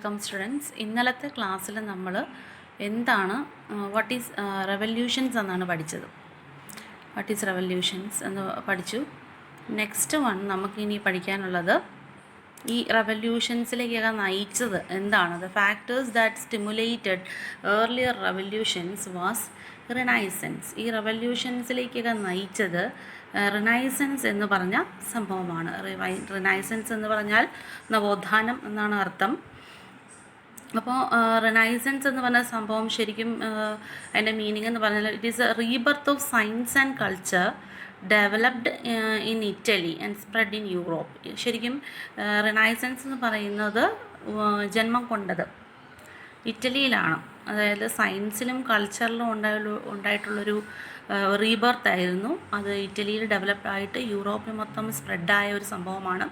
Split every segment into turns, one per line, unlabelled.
Welcome students. ഇന്നലത്തെ ക്ലാസ്സിൽ നമ്മൾ എന്താണ് വാട്ട് ഈസ് റെവല്യൂഷൻസ് എന്നാണ് പഠിച്ചത്. വാട്ട് ഈസ് റെവല്യൂഷൻസ് എന്ന് പഠിച്ചു. നെക്സ്റ്റ് വൺ നമുക്കിനി പഠിക്കാനുള്ളത് ഈ റെവല്യൂഷൻസിലേക്കൊക്കെ നയിച്ചത് എന്താണ്. The factors that stimulated earlier revolutions was renaissance. ഈ റെവല്യൂഷൻസിലേക്കൊക്കെ നയിച്ചത് റിനൈസൻസ് എന്ന് പറഞ്ഞ സംഭവമാണ്. റിനൈസൻസ് എന്ന് പറഞ്ഞാൽ നവോത്ഥാനം എന്നാണ് അർത്ഥം. അപ്പോൾ റിനൈസൻസ് എന്ന് പറഞ്ഞ സംഭവം ശരിക്കും അതിൻ്റെ മീനിങ് എന്ന് പറഞ്ഞാൽ it is A rebirth of science and culture developed in Italy and spread in Europe. ശരിക്കും റിനൈസൻസ് എന്ന് പറയുന്നത് ജന്മം കൊണ്ടത് ഇറ്റലിയിലാണ്. അതായത് സയൻസിലും കൾച്ചറിലും ഉണ്ടായിട്ടുള്ളൊരു റീബർത്ത് ആയിരുന്നു. അത് ഇറ്റലിയിൽ ഡെവലപ്പായിട്ട് യൂറോപ്പിൽ മൊത്തം സ്പ്രെഡായ ഒരു സംഭവമാണ്.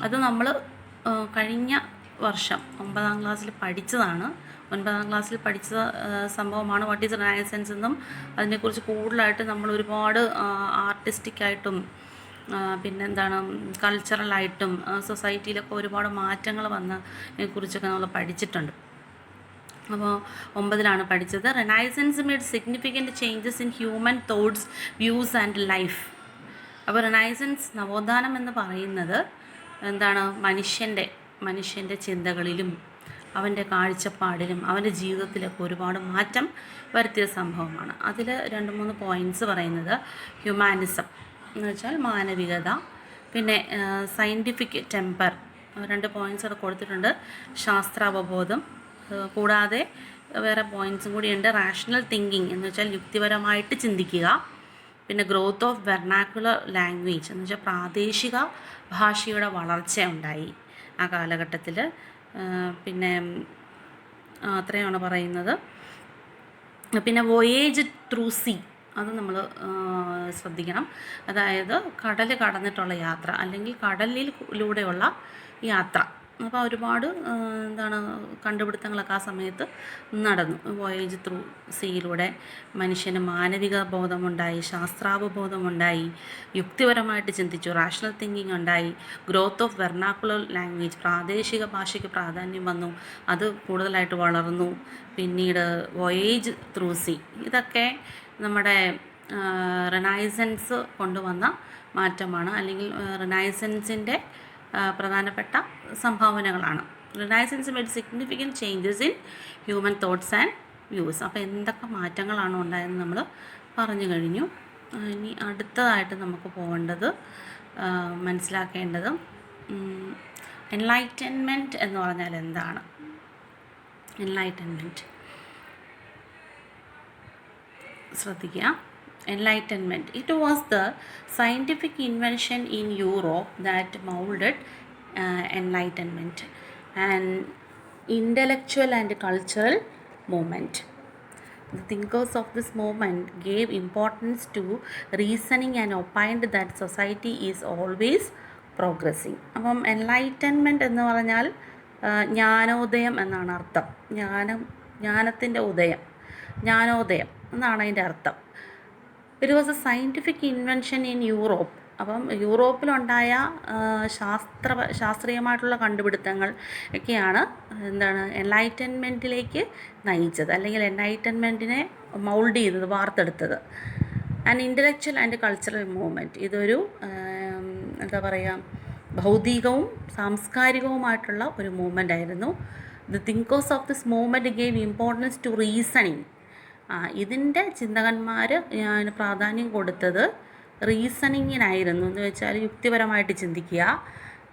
അത് നമ്മൾ കഴിഞ്ഞ വർഷം 9ാം ക്ലാസ്സിൽ പഠിച്ചതാണ്. 9ാം ക്ലാസ്സിൽ പഠിച്ച സംഭവമാണ് വാട്ട് ഈസ് റിനൈസൻസ് എന്നും അതിനെക്കുറിച്ച് കൂടുതലായിട്ട് നമ്മൾ ഒരുപാട് ആർട്ടിസ്റ്റിക്കായിട്ടും പിന്നെന്താണ് കൾച്ചറലായിട്ടും സൊസൈറ്റിയിലൊക്കെ ഒരുപാട് മാറ്റങ്ങൾ വന്നതിനെക്കുറിച്ചൊക്കെ നമ്മൾ പഠിച്ചിട്ടുണ്ട്. അപ്പോൾ 9ലാണ് പഠിച്ചത്. Renaissance made significant changes in human thoughts, views and life. അപ്പോൾ റിനൈസൻസ് നവോത്ഥാനം എന്ന് പറയുന്നത് എന്താണ്, മനുഷ്യൻ്റെ ചിന്തകളിലും അവൻ്റെ കാഴ്ചപ്പാടിലും അവൻ്റെ ജീവിതത്തിലൊക്കെ ഒരുപാട് മാറ്റം വരുത്തിയ സംഭവമാണ്. അതിൽ 2-3 പോയിൻറ്റ്സ് പറയുന്നത് ഹ്യൂമാനിസം എന്ന് വെച്ചാൽ മാനവികത, പിന്നെ സയൻറ്റിഫിക് ടെമ്പർ 2 പോയിൻറ്റ്സ് അവിടെ കൊടുത്തിട്ടുണ്ട്, ശാസ്ത്രാവബോധം, കൂടാതെ വേറെ പോയിൻറ്റ്സും കൂടിയുണ്ട്. റാഷണൽ തിങ്കിങ് എന്ന് വെച്ചാൽ യുക്തിപരമായിട്ട് ചിന്തിക്കുക, പിന്നെ ഗ്രോത്ത് ഓഫ് വെർണാക്കുലർ ലാംഗ്വേജ് എന്ന് വെച്ചാൽ പ്രാദേശിക ഭാഷയുടെ വളർച്ച ഉണ്ടായി ആ കാലഘട്ടത്തിൽ. പിന്നെ അത്രയാണ് പറയുന്നത്. പിന്നെ വോയേജ് ത്രൂ സീ അത് നമ്മൾ ശ്രദ്ധിക്കണം. അതായത് കടൽ കടന്നിട്ടുള്ള യാത്ര അല്ലെങ്കിൽ കടലിലൂടെയുള്ള യാത്ര. അപ്പോൾ ഒരുപാട് കണ്ടുപിടുത്തങ്ങളൊക്കെ ആ സമയത്ത് നടന്നു. വോയേജ് ത്രൂ സീയിലൂടെ മനുഷ്യന് മാനവിക ബോധമുണ്ടായി, ശാസ്ത്രാവബോധമുണ്ടായി, യുക്തിപരമായിട്ട് ചിന്തിച്ചു, റാഷണൽ തിങ്കിങ് ഉണ്ടായി, ഗ്രോത്ത് ഓഫ് വെർണാക്കുലർ ലാംഗ്വേജ് പ്രാദേശിക ഭാഷയ്ക്ക് പ്രാധാന്യം വന്നു, അത് കൂടുതലായിട്ട് വളർന്നു. പിന്നീട് വോയേജ് ത്രൂ സീ, ഇതൊക്കെ നമ്മുടെ റിനൈസൻസ് കൊണ്ടുവന്ന മാറ്റമാണ്, അല്ലെങ്കിൽ റിനൈസൻസിൻ്റെ പ്രധാനപ്പെട്ട സംഭാവനകളാണ്. Renaissance made significant changes in human thoughts and views. അപ്പോൾ എന്തൊക്കെ മാറ്റങ്ങളാണ് ഉണ്ടായതെന്ന് നമ്മൾ പറഞ്ഞു കഴിഞ്ഞു. ഇനി അടുത്തതായിട്ട് നമുക്ക് പോകേണ്ടത് മനസ്സിലാക്കേണ്ടത് എൻലൈറ്റൻമെൻറ്റ് എന്ന് പറഞ്ഞാൽ എന്താണ്. എൻലൈറ്റൻമെൻറ്റ് ശ്രദ്ധിക്കുക. Enlightenment. It was the scientific invention in Europe that molded enlightenment, an intellectual and cultural movement. The thinkers of this movement gave importance to reasoning and opined that society is always progressing. അപ്പം enlightenment എന്ന് പറഞ്ഞാൽ ജ്ഞാനോദയം എന്നാണ് അർത്ഥം. ജ്ഞാനത്തിൻ്റെ ഉദയം, ജ്ഞാനോദയം എന്നാണ് അതിൻ്റെ അർത്ഥം. It was a scientific invention in Europe. അപ്പം യൂറോപ്പിലുണ്ടായ ശാസ്ത്രീയമായിട്ടുള്ള കണ്ടുപിടുത്തങ്ങൾ ഒക്കെയാണ് എൻലൈറ്റൻമെൻറ്റിലേക്ക് നയിച്ചത്, അല്ലെങ്കിൽ എൻലൈറ്റൻമെൻറ്റിനെ മൗൾഡ് ചെയ്തത്, വാർത്തെടുത്തത്. And intellectual and cultural movement, ഇതൊരു ഭൗതികവും സാംസ്കാരികവുമായിട്ടുള്ള ഒരു മൂവ്മെൻ്റ് ആയിരുന്നു. The thinkers of this movement gave importance to reasoning. ഇതിൻ്റെ ചിന്തകന്മാർ പ്രാധാന്യം കൊടുത്തത് റീസണിങ്ങിനായിരുന്നു. എന്ന് വെച്ചാൽ യുക്തിപരമായിട്ട് ചിന്തിക്കുക.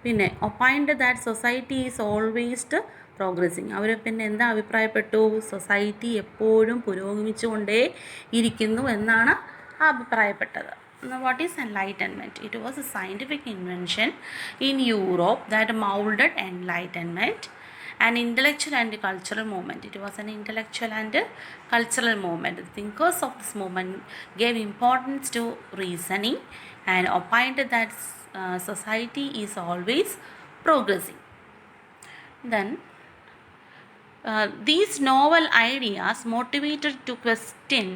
പിന്നെ opined that society is always progressing. അവർ പിന്നെ എന്താ അഭിപ്രായപ്പെട്ടു, സൊസൈറ്റി എപ്പോഴും പുരോഗമിച്ചുകൊണ്ടേ ഇരിക്കുന്നു എന്നാണ് അഭിപ്രായപ്പെട്ടത്. What is enlightenment? It was a scientific invention in Europe that moulded enlightenment. An intellectual and cultural movement. It was an intellectual and cultural movement. The thinkers of this movement gave importance to reasoning and opined that society is always progressing. Then These novel ideas motivated to question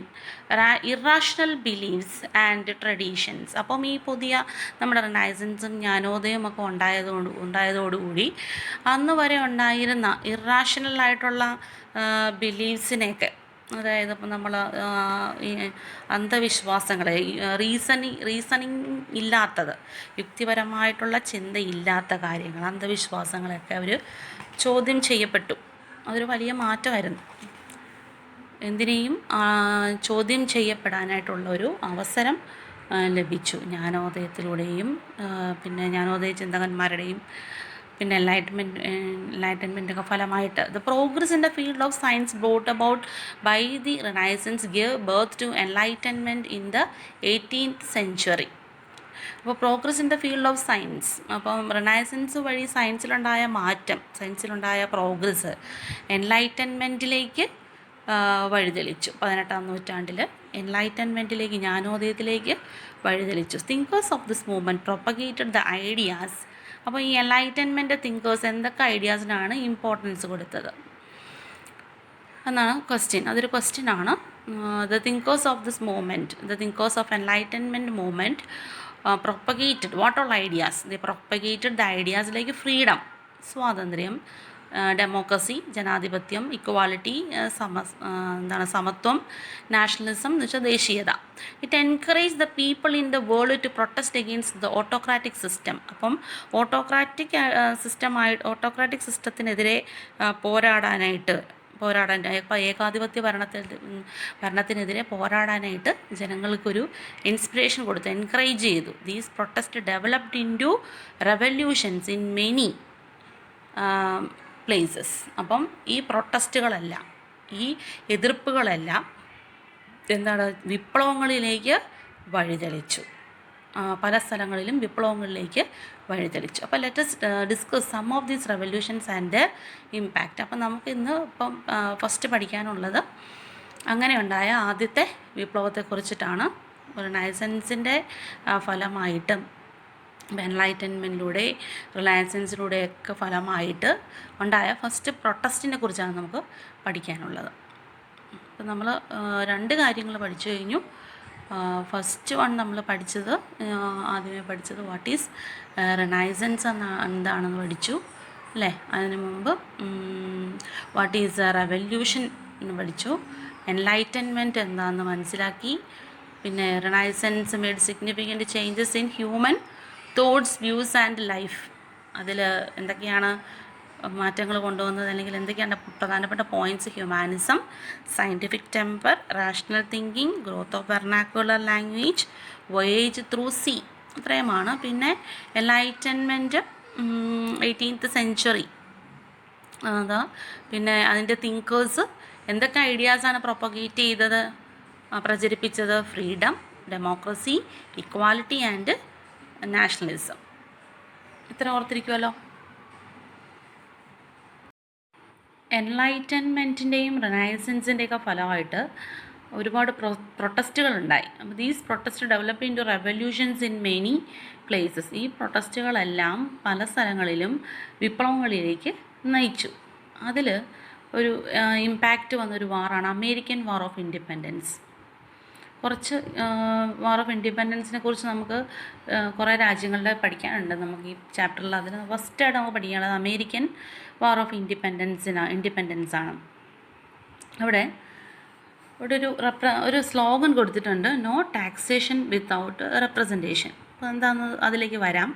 irrational beliefs and traditions. അപ്പം ഈ പുതിയ നമ്മുടെ റിനൈസൻസും ജ്ഞാനോദയം ഒക്കെ ഉണ്ടായതോടുകൂടി അന്ന് വരെ ഉണ്ടായിരുന്ന ഇറാഷണലായിട്ടുള്ള ബിലീഫ്സിനെയൊക്കെ, അതായത് ഇപ്പം നമ്മൾ ഈ അന്ധവിശ്വാസങ്ങളെ, റീസണിങ് ഇല്ലാത്തത്, യുക്തിപരമായിട്ടുള്ള ചിന്തയില്ലാത്ത കാര്യങ്ങൾ, അന്ധവിശ്വാസങ്ങളൊക്കെ അവർ ചോദ്യം ചെയ്യപ്പെട്ടു. അതൊരു വലിയ മാറ്റമായിരുന്നു. എന്തിനേയും ചോദ്യം ചെയ്യപ്പെടാനായിട്ടുള്ള ഒരു അവസരം ലഭിച്ചു ജ്ഞാനോദയത്തിലൂടെയും പിന്നെ ജ്ഞാനോദയ ചിന്തകന്മാരുടെയും പിന്നെ എൻലൈറ്റൻമെൻറ്റൊക്കെ ഫലമായിട്ട്. The progress in the field of science brought about by the renaissance give birth to enlightenment in the 18th century. അപ്പോൾ progress in the field of science, അപ്പം റിനൈസൻസ് വഴി സയൻസിലുണ്ടായ മാറ്റം, സയൻസിലുണ്ടായ പ്രോഗ്രസ് എൻലൈറ്റൻമെൻറ്റിലേക്ക് വഴിതെളിച്ചു. 18ാം നൂറ്റാണ്ടിൽ എൻലൈറ്റൻമെൻറ്റിലേക്ക്, ജ്ഞാനോദയത്തിലേക്ക് വഴിതെളിച്ചു. Thinkers of this movement propagated the ideas. അപ്പോൾ ഈ എൻലൈറ്റൻമെൻറ്റ് തിങ്കേഴ്സ് എന്തൊക്കെ ഐഡിയാസിനാണ് ഇമ്പോർട്ടൻസ് കൊടുത്തത് എന്നാണ് ക്വസ്റ്റ്യൻ. അതൊരു ക്വസ്റ്റ്യനാണ്. The thinkers of this movement, the thinkers of enlightenment movement propagated what all ideas? They propagated the ideas like freedom, സ്വാതന്ത്ര്യം, democracy, ജനാധിപത്യം, equality, സമത്വം, നാഷണലിസം എന്ന് വെച്ചാൽ ദേശീയത. It encourage the people in the world to protest against the autocratic system. അപ്പം autocratic സിസ്റ്റത്തിനെതിരെ പോരാടാനായിട്ട്, ഏകാധിപത്യ ഭരണത്തിനെതിരെ പോരാടാനായിട്ട് ജനങ്ങൾക്കൊരു ഇൻസ്പിറേഷൻ കൊടുത്തു, എൻകറേജ് ചെയ്തു. These protest developed into revolutions in many places. അപ്പം ഈ പ്രൊട്ടസ്റ്റുകളെല്ലാം, ഈ എതിർപ്പുകളെല്ലാം എന്താണ്, വിപ്ലവങ്ങളിലേക്ക് വഴിതെളിച്ചു. പല സ്ഥലങ്ങളിലും വിപ്ലവങ്ങളിലേക്ക് വഴിതെളിച്ചു. അപ്പോൾ let's discuss some of these revolutions and their impact. അപ്പം നമുക്ക് ഇന്ന് ഇപ്പം ഫസ്റ്റ് പഠിക്കാനുള്ളത് അങ്ങനെ ഉണ്ടായ ആദ്യത്തെ വിപ്ലവത്തെക്കുറിച്ചിട്ടാണ്. റിനൈസൻസിൻ്റെ ഫലമായിട്ടും എൻലൈറ്റൻമെൻറ്റിലൂടെ, റിനൈസൻസിലൂടെയൊക്കെ ഫലമായിട്ട് ഉണ്ടായ ഫസ്റ്റ് പ്രൊട്ടസ്റ്റിനെ കുറിച്ചാണ് നമുക്ക് പഠിക്കാനുള്ളത്. അപ്പം നമ്മൾ രണ്ട് കാര്യങ്ങൾ പഠിച്ചു കഴിഞ്ഞു. ഫസ്റ്റ് വൺ നമ്മൾ പഠിച്ചത്, ആദ്യമേ പഠിച്ചത് വാട്ട് ഈസ് റിനൈസൻസ് എന്താണെന്ന് പഠിച്ചു അല്ലേ. അതിന് മുമ്പ് വാട്ട് ഈസ് റെവല്യൂഷൻ എന്ന് പഠിച്ചു. എൻലൈറ്റൻമെൻറ്റ് എന്താണെന്ന് മനസ്സിലാക്കി. പിന്നെ renaissance made significant changes in human thoughts, views and life. അതിൽ എന്തൊക്കെയാണ് മാറ്റങ്ങൾ കൊണ്ടുവന്നത്, അല്ലെങ്കിൽ എന്തൊക്കെയാണ് പ്രധാനപ്പെട്ട points? Humanism, scientific temper, rational thinking, growth of vernacular language, voyage through sea, ഇത്രയുമാണ്. പിന്നെ എൻലൈറ്റൻമെൻറ്റ് 18th century, അതാ. പിന്നെ അതിൻ്റെ തിങ്കേഴ്സ് എന്തൊക്കെ ഐഡിയാസാണ് പ്രൊപ്പഗേറ്റ് ചെയ്തത്, പ്രചരിപ്പിച്ചത്? Freedom, democracy, equality and nationalism. ഇത്ര ഓർത്തിരിക്കുമല്ലോ. എൻലൈറ്റൻമെൻറ്റിൻ്റെയും റിനൈസൻസിൻ്റെയൊക്കെ ഫലമായിട്ട് ഒരുപാട് പ്രൊട്ടസ്റ്റുകളുണ്ടായി. അപ്പോൾ these protest develop into revolutions in many places. ഈ പ്രൊട്ടസ്റ്റുകളെല്ലാം പല സ്ഥലങ്ങളിലും വിപ്ലവങ്ങളിലേക്ക് നയിച്ചു. അതിൽ ഒരു ഇമ്പാക്റ്റ് വന്നൊരു വാറാണ് അമേരിക്കൻ വാർ ഓഫ് ഇൻഡിപെൻഡൻസ്. കുറച്ച് വാർ ഓഫ് ഇൻഡിപെൻഡൻസിനെ കുറിച്ച് നമുക്ക് കുറേ രാജ്യങ്ങളുടെ പഠിക്കാനുണ്ട് നമുക്ക് ഈ ചാപ്റ്ററിൽ. അതിന് ഫസ്റ്റായിട്ട് നമുക്ക് പഠിക്കാനുള്ളത് അമേരിക്കൻ വാർ ഓഫ് ഇൻഡിപെൻഡൻസ് ആണ്. അവിടെ ഒരു സ്ലോഗൻ കൊടുത്തിട്ടുണ്ട്, നോ ടാക്സേഷൻ വിത്തൗട്ട് റെപ്രസെൻറ്റേഷൻ. അപ്പോൾ എന്താണെന്ന് അതിലേക്ക് വരാം.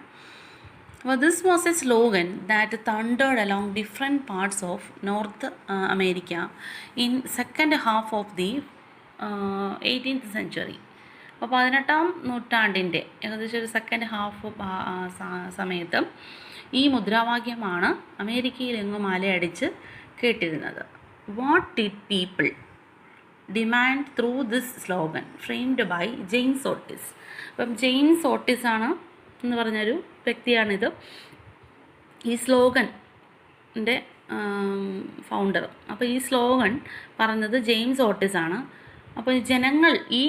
അപ്പോൾ this was a slogan that thundered along different parts of North America in second half of the 18th century. അപ്പോൾ 18ാം നൂറ്റാണ്ടിൻ്റെ ഏകദേശം ഒരു സെക്കൻഡ് ഹാഫ് സമയത്ത് ഈ മുദ്രാവാക്യമാണ് അമേരിക്കയിലെങ്ങും അലയടിച്ച് കേട്ടിരുന്നത്. What did people demand through this slogan framed by James Otis. അപ്പം ജെയിംസ് ഓട്ടിസ് ആണ് എന്ന് പറഞ്ഞൊരു വ്യക്തിയാണിത്, ഈ സ്ലോഗൻ്റെ ഫൗണ്ടർ. അപ്പോൾ ഈ സ്ലോഗൻ പറഞ്ഞത് ജെയിംസ് ഓട്ടിസ് ആണ്. അപ്പോൾ ജനങ്ങൾ ഈ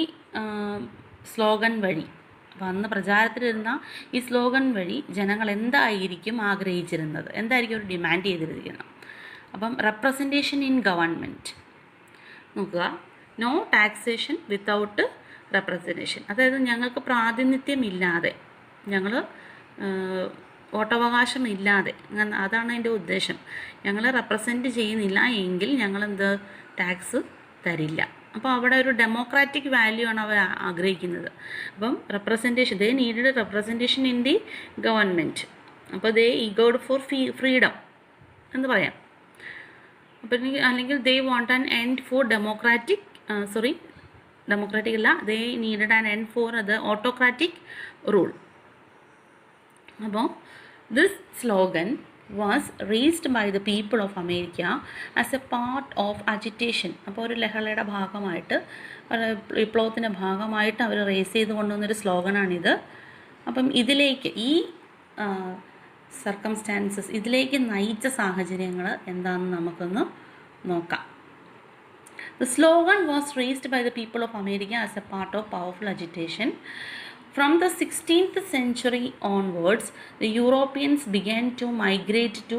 സ്ലോഗൻ വഴി, അപ്പോൾ അന്ന് പ്രചാരത്തിലിരുന്ന ഈ സ്ലോഗൻ വഴി ജനങ്ങൾ എന്തായിരിക്കും ആഗ്രഹിച്ചിരുന്നത്, എന്തായിരിക്കും അവർ ഡിമാൻഡ് ചെയ്തിരിക്കുന്നത്? അപ്പം റെപ്രസെൻറ്റേഷൻ ഇൻ ഗവൺമെൻറ് നോക്കുക, നോ ടാക്സേഷൻ വിത്തൗട്ട് റെപ്രസെൻറ്റേഷൻ, അതായത് ഞങ്ങൾക്ക് പ്രാതിനിധ്യമില്ലാതെ, ഞങ്ങൾ വോട്ടവകാശമില്ലാതെ, അതാണ് അതിൻ്റെ ഉദ്ദേശം. ഞങ്ങൾ റെപ്രസെൻറ്റ് ചെയ്യുന്നില്ല എങ്കിൽ ഞങ്ങളെന്ത് ടാക്സ് തരില്ല. അപ്പോൾ അവിടെ ഒരു ഡെമോക്രാറ്റിക് വാല്യൂ ആണ് അവർ ആഗ്രഹിക്കുന്നത്. അപ്പം representation, they needed representation in the government. അപ്പോൾ ദേ ഈഗോഡ് ഫോർ ഫ്രീഡം എന്ന് പറയാം. അപ്പം അല്ലെങ്കിൽ they want an end for democratic അല്ല, they needed an end for the autocratic rule. അപ്പോൾ this slogan was raised by the people of America as a part of agitation. അപ്പോൾ ഒരു ലഹളയുടെ ഭാഗമായിട്ട്, വിപ്ലവത്തിൻ്റെ ഭാഗമായിട്ട് അവർ റേസ് ചെയ്ത് കൊണ്ടുവന്നൊരു സ്ലോഗനാണിത്. അപ്പം ഇതിലേക്ക് ഈ സർക്കംസ്റ്റാൻസസ്, ഇതിലേക്ക് നയിച്ച സാഹചര്യങ്ങൾ എന്താണെന്ന് നമുക്കൊന്ന് നോക്കാം. The slogan was raised by the people of America as a part of powerful agitation. From the 16th century onwards, the Europeans began to migrate to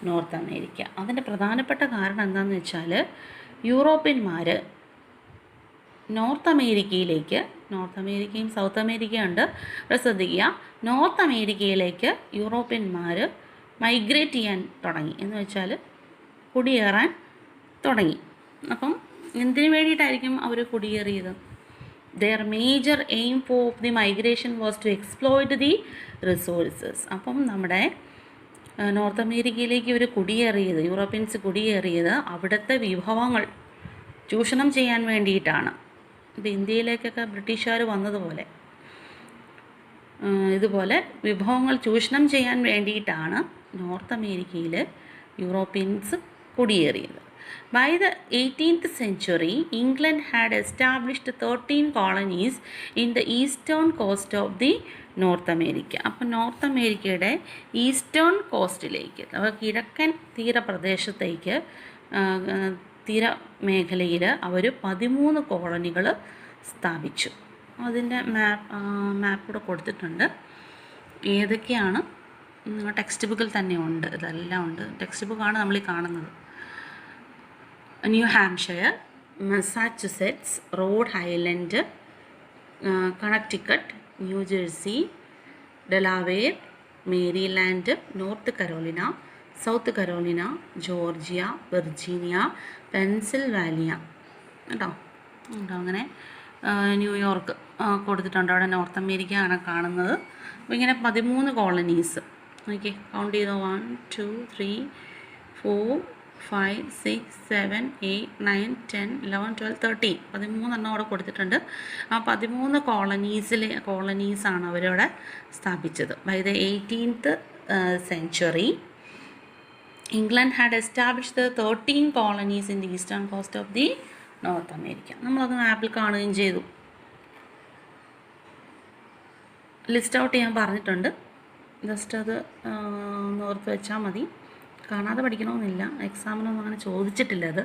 North America. അതിൻ്റെ പ്രധാനപ്പെട്ട കാരണം എന്താണെന്ന് വെച്ചാൽ, യൂറോപ്യന്മാർ നോർത്ത് അമേരിക്കയും സൗത്ത് അമേരിക്കയും ഉണ്ട്, ശ്രദ്ധിക്കുക, നോർത്ത് അമേരിക്കയിലേക്ക് യൂറോപ്യന്മാർ മൈഗ്രേറ്റ് ചെയ്യാൻ തുടങ്ങി, എന്ന് വെച്ചാൽ കുടിയേറാൻ തുടങ്ങി. അപ്പം എന്തിനു വേണ്ടിയിട്ടായിരിക്കും അവർ കുടിയേറിയത്? Their major aim for the migration was to exploit the resources. അപ്പം നമ്മുടെ നോർത്ത് അമേരിക്കയിലേക്ക് ഇവർ യൂറോപ്യൻസ് കുടിയേറിയത് അവിടുത്തെ വിഭവങ്ങൾ ചൂഷണം ചെയ്യാൻ വേണ്ടിയിട്ടാണ്. ഇപ്പോൾ ഇന്ത്യയിലേക്കൊക്കെ ബ്രിട്ടീഷുകാർ വന്നതുപോലെ ഇതുപോലെ വിഭവങ്ങൾ ചൂഷണം ചെയ്യാൻ വേണ്ടിയിട്ടാണ് നോർത്ത് അമേരിക്കയിൽ Europeans കുടിയേറിയത്. By the 18th century, England had established 13 colonies in the eastern coast of the North America. അപ്പോൾ നോർത്ത് അമേരിക്കയുടെ ഈസ്റ്റേൺ കോസ്റ്റിലേക്ക്, കിഴക്കൻ തീരപ്രദേശത്തേക്ക്, തീരമേഖലയിൽ അവർ 13 കോളനികൾ സ്ഥാപിച്ചു. അതിൻ്റെ മാപ്പ് കൊടുത്തിട്ടുണ്ട്. ഏതൊക്കെയാണ് ടെക്സ്റ്റ് ബുക്കിൽ തന്നെ ഉണ്ട്, ഇതെല്ലാം ഉണ്ട്. ടെക്സ്റ്റ് ബുക്കാണ് നമ്മൾ ഈ കാണുന്നത്. New Hampshire, Massachusetts, Rhode Island, Connecticut, New Jersey, Delaware, Maryland, North Carolina, South Carolina, Georgia, Virginia, Pennsylvania കേട്ടോ. അങ്ങനെ ന്യൂയോർക്ക് കൊടുത്തിട്ടുണ്ട്. അവിടെ നോർത്ത് അമേരിക്ക ആണ് കാണുന്നത്. അപ്പോൾ ഇങ്ങനെ 13 കോളനീസ് ഓക്കെ കൗണ്ട് ചെയ്തോ. 1 2 3 4 5 6 7 8 9 10 11 12 13 13 അവിടെ കൊടുത്തിട്ടുണ്ട്. ആ 13 കോളനീസാണ് അവരവിടെ സ്ഥാപിച്ചത്. By the 18th century, England had established the 13 colonies in the eastern coast of the North America. നമ്മളത് മാപ്പിൽ കാണുകയും ചെയ്തു. ലിസ്റ്റ് ഔട്ട് ചെയ്യാൻ പറഞ്ഞിട്ടുണ്ട്. ജസ്റ്റ് അത് ഓർത്ത് വെച്ചാൽ മതി. കാണാതെ പഠിക്കണമെന്നില്ല, എക്സാമിനൊന്നും അങ്ങനെ ചോദിച്ചിട്ടില്ല അത്.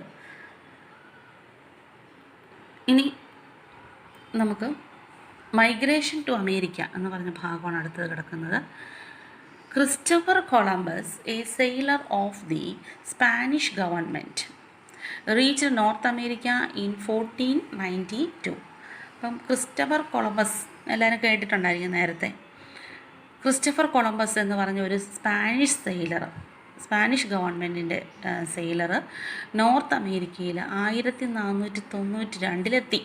ഇനി നമുക്ക് മൈഗ്രേഷൻ ടു അമേരിക്ക എന്ന് പറഞ്ഞ ഭാഗമാണ് അടുത്തത് കിടക്കുന്നത്. Christopher Columbus, A sailor of the Spanish government, reach north America in 1492. അപ്പം ക്രിസ്റ്റഫർ കൊളംബസ് എല്ലാവരും കേട്ടിട്ടുണ്ടായിരിക്കും നേരത്തെ. ക്രിസ്റ്റഫർ കൊളംബസ് എന്ന് പറഞ്ഞ ഒരു സ്പാനിഷ് ഗവൺമെൻറ്റിൻ്റെ സെയിലർ നോർത്ത് അമേരിക്കയിൽ 1492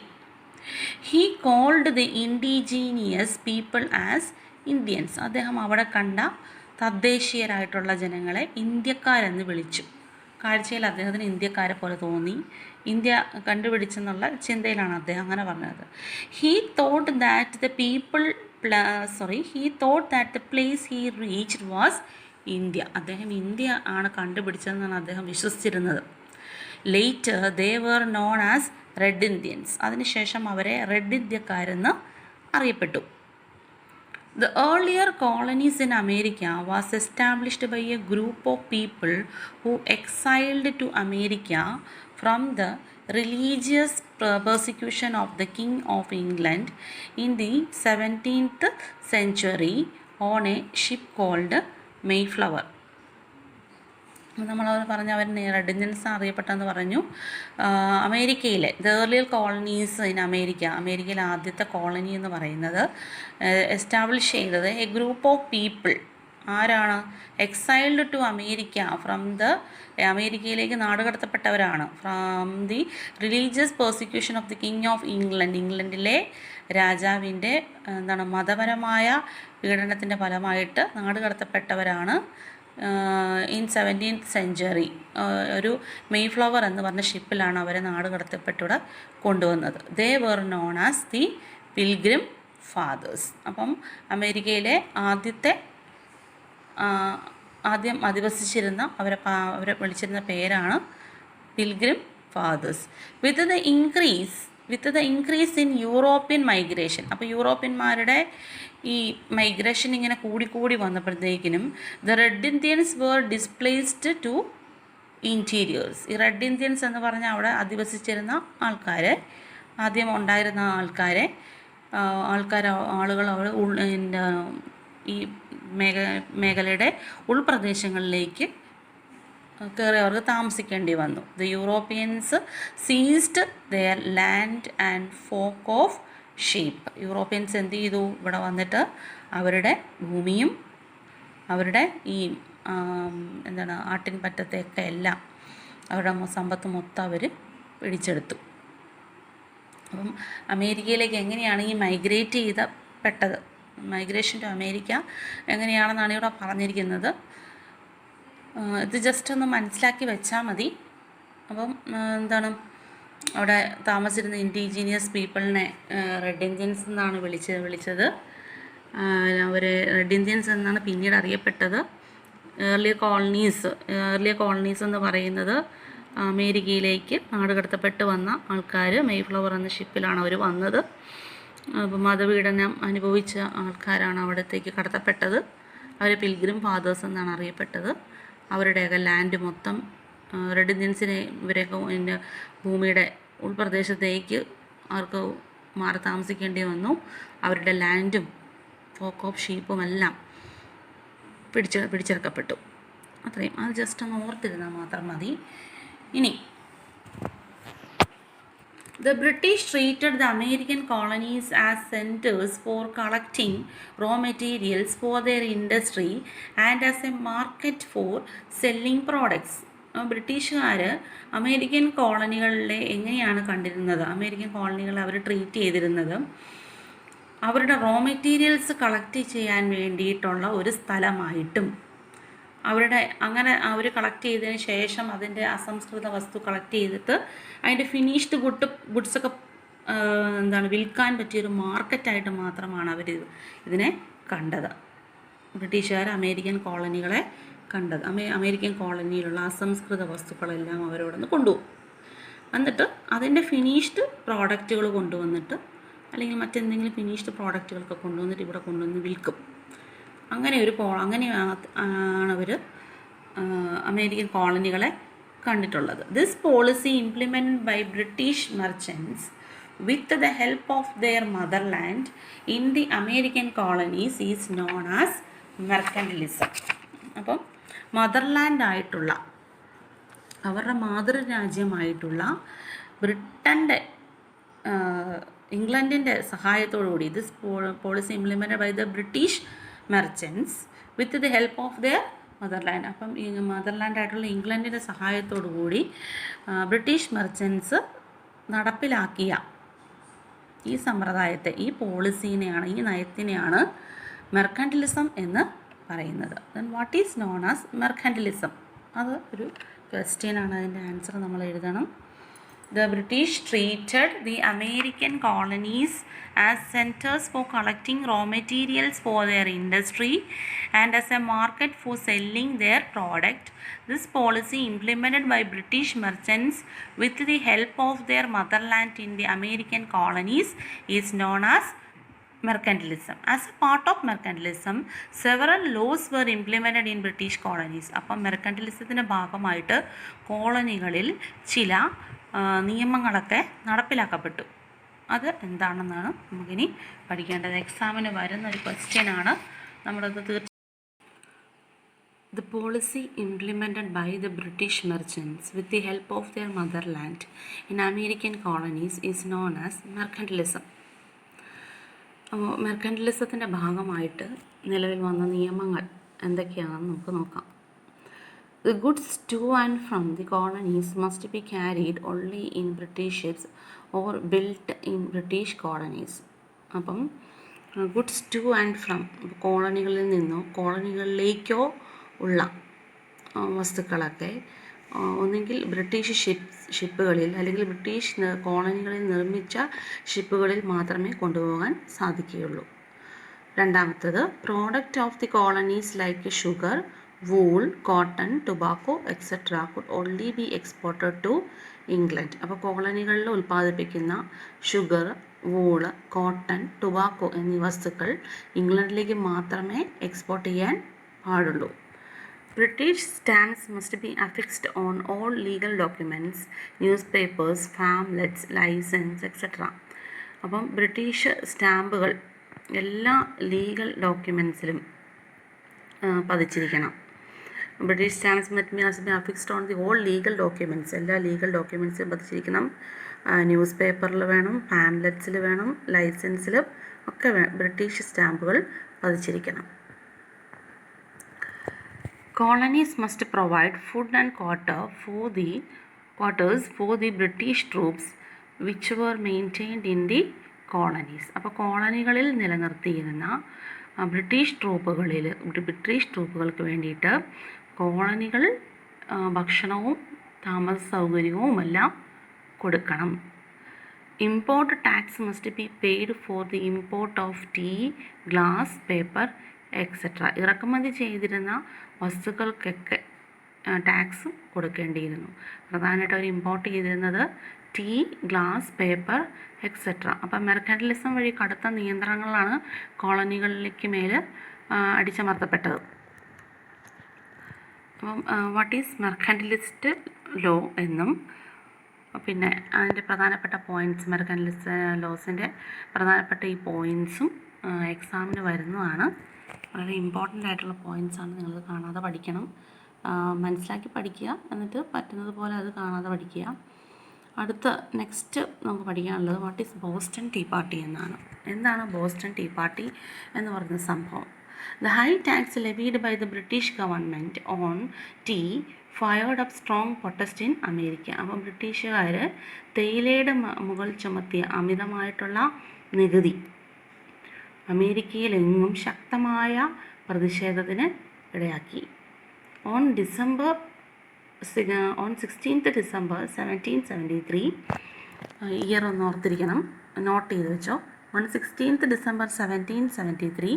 he called the indigenous people as Indians. അദ്ദേഹം അവിടെ കണ്ട തദ്ദേശീയരായിട്ടുള്ള ജനങ്ങളെ ഇന്ത്യക്കാരെന്ന് വിളിച്ചു. കാഴ്ചയിൽ അദ്ദേഹത്തിന് ഇന്ത്യക്കാരെ പോലെ തോന്നി. ഇന്ത്യ കണ്ടുപിടിച്ചെന്നുള്ള ചിന്തയിലാണ് അദ്ദേഹം അങ്ങനെ പറഞ്ഞത്. He thought that the place he reached was India. അദ്ദേഹം ഇന്ത്യ ആണ് കണ്ടുപിടിച്ചതെന്നാണ് അദ്ദേഹം വിശ്വസിച്ചിരുന്നത്. Later they were known as Red Indians. അതിനുശേഷം അവരെ റെഡ് ഇന്ത്യക്കാരെന്ന് അറിയപ്പെട്ടു. The earlier colonies in America was established by a group of people who exiled to America from the religious persecution of the King of England in the 17th century on a ship called Mayflower. നമ്മൾ പറഞ്ഞ അവർ red Indians അറിയപ്പെട്ടെന്ന് പറഞ്ഞു. അമേരിക്കയിലെ earlier colonies in അമേരിക്കയിലെ ആദ്യത്തെ colony എന്ന് പറയുന്നത് establish ചെയ്തത് a group of people. ആരാണ്? എക്സൈൽഡ് ടു അമേരിക്ക ഫ്രം അമേരിക്കയിലേക്ക് നാടുകടത്തപ്പെട്ടവരാണ്. From the religious persecution of the king of ഇംഗ്ലണ്ടിലെ രാജാവിൻ്റെ മതപരമായ പീഡനത്തിൻ്റെ ഫലമായിട്ട് നാടുകടത്തപ്പെട്ടവരാണ്. ഇൻ 17th century ഒരു മെയ്ഫ്ലവർ എന്ന് പറഞ്ഞ ഷിപ്പിലാണ് അവരെ നാടുകടത്തപ്പെട്ടിവിടെ കൊണ്ടുവന്നത്. They were known as the pilgrim fathers. അപ്പം അമേരിക്കയിലെ ആദ്യം അധിവസിച്ചിരുന്ന അവരെ വിളിച്ചിരുന്ന പേരാണ് pilgrim fathers. With the increase in European migration. അപ്പോൾ യൂറോപ്യന്മാരുടെ ഈ മൈഗ്രേഷൻ ഇങ്ങനെ കൂടി വന്നപ്പോഴത്തേക്കിനും the red Indians were displaced to interiors. ഈ റെഡ് ഇന്ത്യൻസ് എന്ന് പറഞ്ഞാൽ അവിടെ അധിവസിച്ചിരുന്ന ആദ്യം ഉണ്ടായിരുന്ന ആളുകൾ അവിടെ ഈ മേഖലയുടെ ഉൾപ്രദേശങ്ങളിലേക്ക് കയറി അവർക്ക് താമസിക്കേണ്ടി വന്നു. The Europeans seized their land and flock of sheep. Europeans എന്ത് ചെയ്തു? ഇവിടെ വന്നിട്ട് അവരുടെ ഭൂമിയും അവരുടെ ഈ ആട്ടിൻപറ്റത്തെയൊക്കെ എല്ലാം അവരുടെ സമ്പത്ത് മൊത്തം അവർ പിടിച്ചെടുത്തു. അപ്പം അമേരിക്കയിലേക്ക് എങ്ങനെയാണ് ഈ മൈഗ്രേറ്റ് ചെയ്തപ്പെട്ടത്? മൈഗ്രേഷൻ ടു അമേരിക്ക എങ്ങനെയാണെന്നാണ് ഇവിടെ പറഞ്ഞിരിക്കുന്നത്. ഇത് ജസ്റ്റ് ഒന്ന് മനസ്സിലാക്കി വെച്ചാൽ മതി. അപ്പം അവിടെ താമസിച്ചിരുന്ന ഇൻഡിജീനിയസ് പീപ്പിളിനെ റെഡ് ഇന്ത്യൻസ് എന്നാണ് വിളിച്ചത്. അവർ റെഡ് ഇന്ത്യൻസ് എന്നാണ് പിന്നീട് അറിയപ്പെട്ടത്. ഏർലിയർ കോളനീസ് എന്ന് പറയുന്നത് അമേരിക്കയിലേക്ക് നാടുകടത്തപ്പെട്ട് വന്ന ആൾക്കാർ മെയ്ഫ്ലവർ എന്ന ഷിപ്പിലാണ് അവർ വന്നത്. അപ്പോൾ മതപീഡനം അനുഭവിച്ച ആൾക്കാരാണ് അവിടത്തേക്ക് കടത്തപ്പെട്ടത്. അവർ പിൽഗ്രിം ഫാദേഴ്സ് എന്നാണ് അറിയപ്പെട്ടത്. അവരുടെയൊക്കെ ലാൻഡ് മൊത്തം റെഡ് ഇന്ത്യൻസിനെ ഇവരെയൊക്കെ ഭൂമിയുടെ ഉൾപ്രദേശത്തേക്ക് അവർക്ക് മാറി താമസിക്കേണ്ടി വന്നു. അവരുടെ ലാൻഡും ഫോക്ക് ഓഫ് ഷീപ്പും എല്ലാം പിടിച്ചെടുക്കപ്പെട്ടു. അത്രയും. അത് ജസ്റ്റ് ഒന്ന് ഓർത്തിരുന്നാൽ മാത്രം മതി. ഇനി the British treated the American colonies as centers for collecting raw materials for their industry and as a market for selling products. ബ്രിട്ടീഷുകാർ അമേരിക്കൻ കോളനികളിലെ എങ്ങനെയാണ് കണ്ടിരുന്നത്? അമേരിക്കൻ കോളനികളെ അവർ ട്രീറ്റ് ചെയ്തിരുന്നത് അവരുടെ റോ മെറ്റീരിയൽസ് കളക്ട് ചെയ്യാൻ വേണ്ടിയിട്ടുള്ള ഒരു സ്ഥലമായിട്ടും അങ്ങനെ അവർ കളക്ട് ചെയ്തതിന് ശേഷം അതിൻ്റെ അസംസ്കൃത വസ്തു കളക്ട് ചെയ്തിട്ട് അതിൻ്റെ ഫിനിഷ്ഡ് ഗുഡ്സൊക്കെ വിൽക്കാൻ പറ്റിയൊരു മാർക്കറ്റായിട്ട് മാത്രമാണ് അവർ ഇതിനെ കണ്ടത്. ബ്രിട്ടീഷുകാർ അമേരിക്കൻ കോളനികളെ കണ്ടത്. അമേരിക്കൻ കോളനിയിലുള്ള അസംസ്കൃത വസ്തുക്കളെല്ലാം അവരവിടെ നിന്ന് കൊണ്ടുപോകും. എന്നിട്ട് അതിൻ്റെ ഫിനിഷ്ഡ് പ്രോഡക്റ്റുകൾ കൊണ്ടുവന്നിട്ട് അല്ലെങ്കിൽ മറ്റെന്തെങ്കിലും ഫിനിഷ്ഡ് പ്രോഡക്റ്റുകളൊക്കെ കൊണ്ടുവന്നിട്ട് ഇവിടെ കൊണ്ടുവന്ന് വിൽക്കും. അങ്ങനെയാണ് അവർ അമേരിക്കൻ കോളനികളെ കണ്ടിട്ടുള്ളത്. This policy implemented by British merchants with the help of their motherland in the American colonies is known as mercantilism. അപ്പം മദർലാൻഡായിട്ടുള്ള അവരുടെ മാതൃരാജ്യമായിട്ടുള്ള ഇംഗ്ലണ്ടിൻ്റെ സഹായത്തോടുകൂടി this policy implemented by the British merchants with the help of their motherland. അപ്പം ഈ മദർലാൻഡായിട്ടുള്ള ഇംഗ്ലണ്ടിൻ്റെ സഹായത്തോടു കൂടി ബ്രിട്ടീഷ് മെർച്ചൻസ് നടപ്പിലാക്കിയ ഈ സമ്പ്രദായത്തെ, ഈ പോളിസീനെയാണ്, ഈ നയത്തിനെയാണ് മെർക്കൻറ്റലിസം എന്ന് പറയുന്നത്. Then what is known as mercantilism? അത് ഒരു ക്വസ്റ്റ്യനാണ്. അതിൻ്റെ ആൻസർ നമ്മൾ എഴുതണം. The British treated the American colonies as centers for collecting raw materials for their industry and as a market for selling their product. This policy, implemented by British merchants with the help of their motherland in the American colonies, is known as mercantilism. As a part of mercantilism, several laws were implemented in British colonies. അപ്പം മെർക്കൻറ്റലിസത്തിൻ്റെ ഭാഗമായിട്ട് കോളനികളിൽ ചില നിയമങ്ങളൊക്കെ നടപ്പിലാക്കപ്പെട്ടു. അത് എന്താണെന്നാണ് നമുക്കിനി പഠിക്കേണ്ടത്. എക്സാമിന് വരുന്ന ഒരു ക്വസ്റ്റ്യനാണ്. നമ്മളത് The policy implemented by the British merchants with the help of their motherland in American colonies is known as mercantilism. അപ്പോൾ മെർക്കൻറ്റിലിസത്തിൻ്റെ ഭാഗമായിട്ട് നിലവിൽ വന്ന നിയമങ്ങൾ എന്തൊക്കെയാണെന്ന് നമുക്ക് നോക്കാം. The goods to and from the colonies must be carried only in British ships or built in British colonies. അപ്പം goods two and from കോളനികളിൽ നിന്നോ കോളനികളിലേക്കോ ഉള്ള വസ്തുക്കളൊക്കെ ഒന്നുകിൽ ബ്രിട്ടീഷ് ഷിപ്പുകളിൽ അല്ലെങ്കിൽ ബ്രിട്ടീഷ് കോളനികളിൽ നിർമ്മിച്ച ഷിപ്പുകളിൽ മാത്രമേ കൊണ്ടുപോകാൻ സാധിക്കുകയുള്ളൂ. രണ്ടാമത്തത്, product of the colonies like sugar, wool, cotton, tobacco etcetera could only be exported to England. അപ്പോൾ കോളനികളിൽ ഉൽപ്പാദിപ്പിക്കുന്ന ഷുഗർ, വൂള്, കോട്ടൺ, ടുബാക്കോ എന്നീ വസ്തുക്കൾ ഇംഗ്ലണ്ടിലേക്ക് മാത്രമേ എക്സ്പോർട്ട് ചെയ്യാൻ പാടുള്ളൂ. British stamps must be affixed on all legal documents, newspapers, pamphlets, license, etc. അപ്പം British സ്റ്റാമ്പുകൾ എല്ലാ ലീഗൽ ഡോക്യുമെൻസിലും പതിച്ചിരിക്കണം. British stamps must be affixed on the all legal documents, എല്ലാ ലീഗൽ ഡോക്യുമെൻറ്റ്സിലും പതിച്ചിരിക്കണം. ന്യൂസ് പേപ്പറിൽ വേണം, പാംപ്ലെറ്റ്സിൽ വേണം, ലൈസൻസിലും ഒക്കെ ബ്രിട്ടീഷ് സ്റ്റാമ്പുകൾ പതിച്ചിരിക്കണം. Colonies must provide food and quarters for the British troops which were maintained in the colonies. അപ്പോൾ കോളനികളിൽ നിലനിർത്തിയിരുന്ന ബ്രിട്ടീഷ് ട്രൂപ്പുകൾക്ക് വേണ്ടിയിട്ട് കോളനികൾ ഭക്ഷണവും താമസ സൗകര്യവുമെല്ലാം കൊടുക്കണം. Import tax must be paid for the import of tea, glass, paper etcetera. ഇറക്കുമതി ചെയ്തിരുന്ന വസ്തുക്കൾക്കൊക്കെ ടാക്സ് കൊടുക്കേണ്ടിയിരുന്നു. പ്രധാനമായിട്ട് അവർ ഇമ്പോർട്ട് ചെയ്തിരുന്നത് ടീ, ഗ്ലാസ്, പേപ്പർ എക്സെട്ര. അപ്പം മെർക്കൻറ്റിലിസം വഴി കടുത്ത നിയന്ത്രണങ്ങളാണ് കോളനികളിലേക്ക് മേൽ അടിച്ചമർത്തപ്പെട്ടത്. അപ്പം വാട്ട് ഈസ് മെർക്കൻറ്റിലിസ്റ്റ് ലോ എന്നും പിന്നെ അതിൻ്റെ പ്രധാനപ്പെട്ട പോയിൻറ്റ്സ്, മെർക്കൻറ്റിലിസ്റ്റ് ലോസിൻ്റെ പ്രധാനപ്പെട്ട ഈ പോയിൻറ്റ്സും എക്സാമിന് വരുന്നതാണ്. വളരെ ഇമ്പോർട്ടൻ്റ് ആയിട്ടുള്ള പോയിൻറ്റ്സാണ്, നിങ്ങളത് കാണാതെ പഠിക്കണം. മനസ്സിലാക്കി പഠിക്കുക, എന്നിട്ട് പറ്റുന്നത് പോലെ അത് കാണാതെ പഠിക്കുക. അടുത്ത നെക്സ്റ്റ് നമുക്ക് പഠിക്കാനുള്ളത് what is Boston Tea Party എന്നാണ്. എന്താണ് ബോസ്റ്റൺ ടീ പാർട്ടി എന്ന് പറയുന്ന സംഭവം? The high tax levied by the British government on tea fired up strong protest in America. അപ്പം ബ്രിട്ടീഷുകാർ തേയിലയുടെ മുകൾ ചുമത്തിയ അമിതമായിട്ടുള്ള നികുതി അമേരിക്കയിലെങ്ങും ശക്തമായ പ്രതിഷേധത്തിന് ഇടയാക്കി. ഓൺ 16th December 1773, ഇയർ ഒന്ന് ഓർത്തിരിക്കണം, നോട്ട് ചെയ്ത് വെച്ചോ. On 16th December 1773,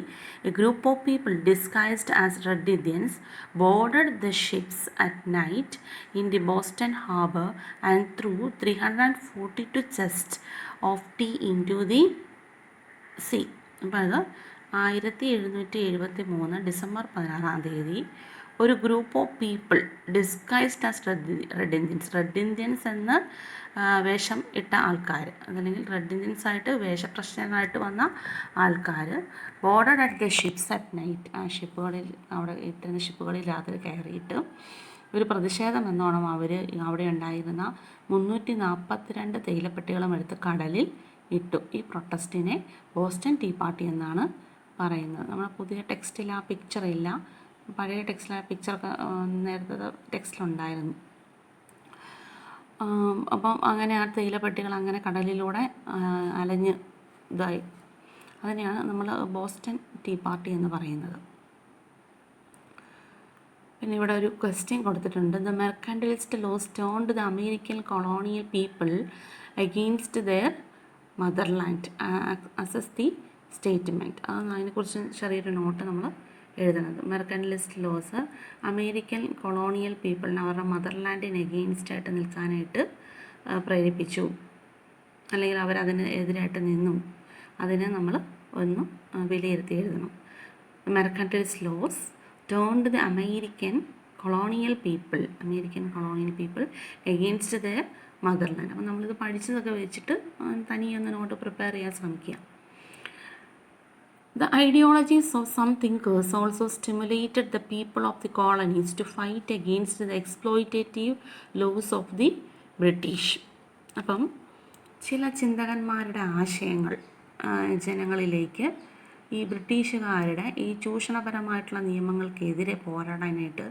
a group of people disguised as Red Indians boarded the ships at night in the Boston harbor and threw 342 chests of tea into the sea. അപ്പോൾ അത് 1773 December 16 ഒരു group of people disguised as Red Indians എന്ന് വേഷം ഇട്ട ആൾക്കാർ, അതല്ലെങ്കിൽ red Indians ആയിട്ട് വേഷപ്രശ്നങ്ങളായിട്ട് വന്ന ആൾക്കാർ boarded at the ships at night, ആ ഷിപ്പുകളിൽ അവിടെ ഇത്തരം ഷിപ്പുകളിൽ രാത്രി കയറിയിട്ട് ഒരു പ്രതിഷേധം എന്നോണം അവർ അവിടെ ഉണ്ടായിരുന്ന 342 തേയിലപ്പെട്ടികളും എടുത്ത് കടലിൽ ഇട്ടു. ഈ പ്രൊട്ടസ്റ്റിനെ ബോസ്റ്റൺ ടീ പാർട്ടി എന്നാണ് പറയുന്നത്. നമ്മുടെ പുതിയ ടെക്സ്റ്റിൽ ആ പിക്ചർ ഇല്ല, പഴയ ടെക്സ്റ്റിൽ ആ പിക്ചറൊക്കെ നേരത്തെ ടെക്സ്റ്റിലുണ്ടായിരുന്നു. അപ്പം അങ്ങനെ ആ തേയിലപ്പെട്ടികൾ അങ്ങനെ കടലിലൂടെ അലഞ്ഞ് ഇതായി, അതിനെയാണ് നമ്മൾ ബോസ്റ്റൺ ടീ പാർട്ടി എന്ന് പറയുന്നത്. പിന്നെ ഇവിടെ ഒരു ക്വസ്റ്റ്യൻ കൊടുത്തിട്ടുണ്ട്. The mercantilist laws turned the American colonial people against their motherland assess the statement. അതിനെക്കുറിച്ച് ചെറിയൊരു നോട്ട് നമ്മൾ എഴുതുന്നത്. മെർക്കൻറ്റിലിസ്റ്റ് ലോസ് അമേരിക്കൻ കൊളോണിയൽ പീപ്പിളിനെ അവരുടെ മദർലാൻഡിന് എഗെയിൻസ്റ്റ് ആയിട്ട് നിൽക്കാനായിട്ട് പ്രേരിപ്പിച്ചു, അല്ലെങ്കിൽ അവരതിന് എതിരായിട്ട് നിന്നു. അതിനെ നമ്മൾ ഒന്ന് വിലയിരുത്തി എഴുതണം. Mercantilist laws turned the American colonial people against their motherland. അപ്പം നമ്മളിത് പഠിച്ചതൊക്കെ വെച്ചിട്ട് തനിയെ ഒന്ന് നോട്ട് പ്രിപ്പയർ ചെയ്യാൻ ശ്രമിക്കുക. The ideologies of some thinkers also stimulated the people of the colonies to fight against the exploitative laws of the British. അപ്പം ചില ചിന്തകന്മാരുടെ ആശയങ്ങൾ ജനങ്ങളിലേക്ക് ഈ ബ്രിട്ടീഷുകാരുടെ ഈ ചൂഷണപരമായിട്ടുള്ള നിയമങ്ങൾക്കെതിരെ പോരാടാനായിട്ട്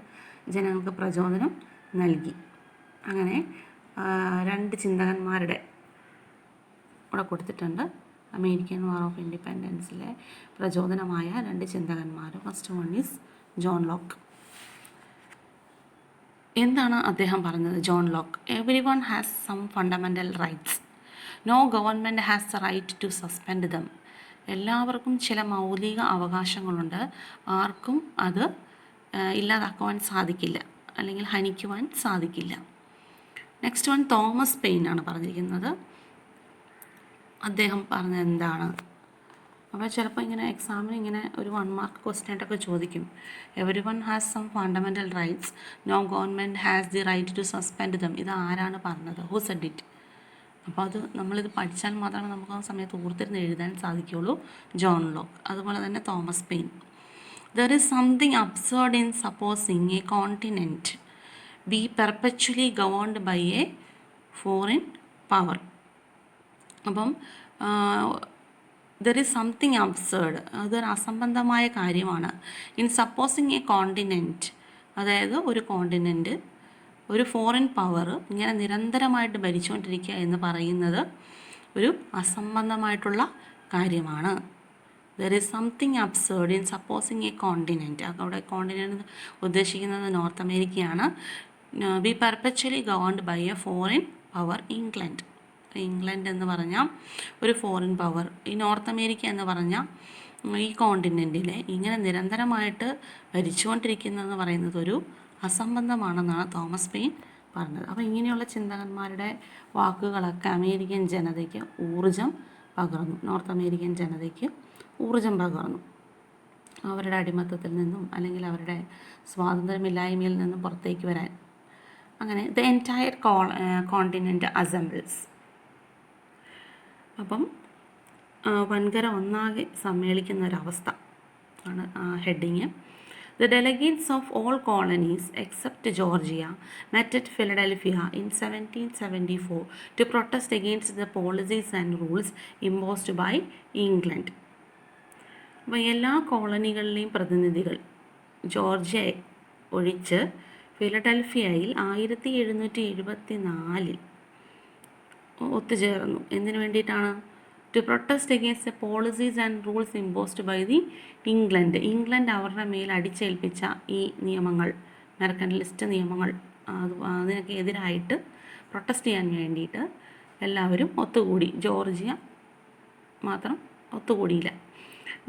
ജനങ്ങൾക്ക് പ്രചോദനം നൽകി. അങ്ങനെ രണ്ട് ചിന്തകന്മാരുടെ ഇവിടെ കൊടുത്തിട്ടുണ്ട്. അമേരിക്കൻ വാർ ഓഫ് ഇൻഡിപെൻഡൻസിലെ പ്രചോദനമായ രണ്ട് ചിന്തകന്മാർ. First one is John Locke. എന്താണ് അദ്ദേഹം പറഞ്ഞത്? John Locke: every one has some fundamental rights. No government has the right to suspend them. എല്ലാവർക്കും ചില മൗലിക അവകാശങ്ങളുണ്ട്, ആർക്കും അത് ഇല്ലാതാക്കുവാൻ സാധിക്കില്ല അല്ലെങ്കിൽ ഹനിക്കുവാൻ സാധിക്കില്ല. നെക്സ്റ്റ് വൺ തോമസ് പെയിൻ ആണ് പറഞ്ഞിരിക്കുന്നത്. അദ്ദേഹം പറഞ്ഞത് എന്താണ്? അപ്പോൾ ചിലപ്പോൾ ഇങ്ങനെ എക്സാമിന് ഇങ്ങനെ ഒരു 1 മാർക്ക് ക്വസ്റ്റ്യൻ ആയിട്ടൊക്കെ ചോദിക്കും. Every one has some fundamental rights, no government has the right to suspend them. ഇത് ആരാണ് പറഞ്ഞത്? Who said it? അപ്പോൾ അത് നമ്മളിത് പഠിച്ചാൽ മാത്രമേ നമുക്ക് ആ സമയത്ത് ഓർത്തിരുന്ന് എഴുതാൻ സാധിക്കുകയുള്ളൂ. John Locke. അതുപോലെ തന്നെ Thomas Paine. There is something absurd in supposing a continent be perpetually governed by a foreign power. അപ്പം ദർ ഈസ് സംതിങ് അബ്സേർഡ്, അതൊരു അസംബന്ധമായ കാര്യമാണ്. ഇൻ സപ്പോസിങ് എ കോണ്ടിനെൻറ്റ്, അതായത് ഒരു കോണ്ടിനെൻറ്റ് ഒരു ഫോറിൻ പവർ ഇങ്ങനെ നിരന്തരമായിട്ട് ഭരിച്ചുകൊണ്ടിരിക്കുക എന്ന് പറയുന്നത് ഒരു അസംബന്ധമായിട്ടുള്ള കാര്യമാണ്. There is something absurd in supposing a continent. അവിടെ കോണ്ടിനെൻറ്റ് ഉദ്ദേശിക്കുന്നത് നോർത്ത് അമേരിക്കയാണ്. Be perpetually governed by a foreign power England. England എന്ന് പറഞ്ഞാൽ ഒരു ഫോറിൻ പവർ. ഈ നോർത്ത് അമേരിക്ക എന്ന് പറഞ്ഞാൽ ഈ കോണ്ടിനെൻറ്റിലെ ഇങ്ങനെ നിരന്തരമായിട്ട് ഭരിച്ചുകൊണ്ടിരിക്കുന്നതെന്ന് പറയുന്നത് ഒരു അസംബന്ധമാണെന്നാണ് തോമസ് പെയിൻ പറഞ്ഞത്. അപ്പോൾ ഇങ്ങനെയുള്ള ചിന്തകന്മാരുടെ വാക്കുകളൊക്കെ അമേരിക്കൻ ജനതയ്ക്ക് ഊർജം പകർന്നു. നോർത്ത് അമേരിക്കൻ ജനതയ്ക്ക് ഊർജം പകർന്നു. അവരുടെ അടിമത്തത്തിൽ നിന്നും അല്ലെങ്കിൽ അവരുടെ സ്വാതന്ത്ര്യമില്ലായ്മയിൽ നിന്നും പുറത്തേക്ക് വരാൻ. അങ്ങനെ ദ എൻറ്റയർ കോണ്ടിനെൻറ്റ് അസംബിൾസ്. അപ്പം വൻകര ഒന്നാകെ സമ്മേളിക്കുന്ന ഒരവസ്ഥ ആണ് heading. The delegates of all colonies except Georgia met at Philadelphia in 1774 to protest against the policies and rules imposed by England. അപ്പോൾ എല്ലാ കോളനികളിലെയും പ്രതിനിധികൾ ജോർജിയ ഒഴിച്ച് ഫിലഡൽഫിയയിൽ 1774 ഒത്തുചേർന്നു. എന്തിനു വേണ്ടിയിട്ടാണ്? To protest against the policies and rules imposed by the England. England അവരുടെ മേൽ അടിച്ചേൽപ്പിച്ച ഈ നിയമങ്ങൾ, മെർക്കൻ്റലിസ്റ്റ് നിയമങ്ങൾ, അതിനൊക്കെ എതിരായിട്ട് പ്രൊട്ടസ്റ്റ് ചെയ്യാൻ വേണ്ടിയിട്ട് എല്ലാവരും ഒത്തുകൂടി. ജോർജിയ മാത്രം ഒത്തുകൂടിയില്ല.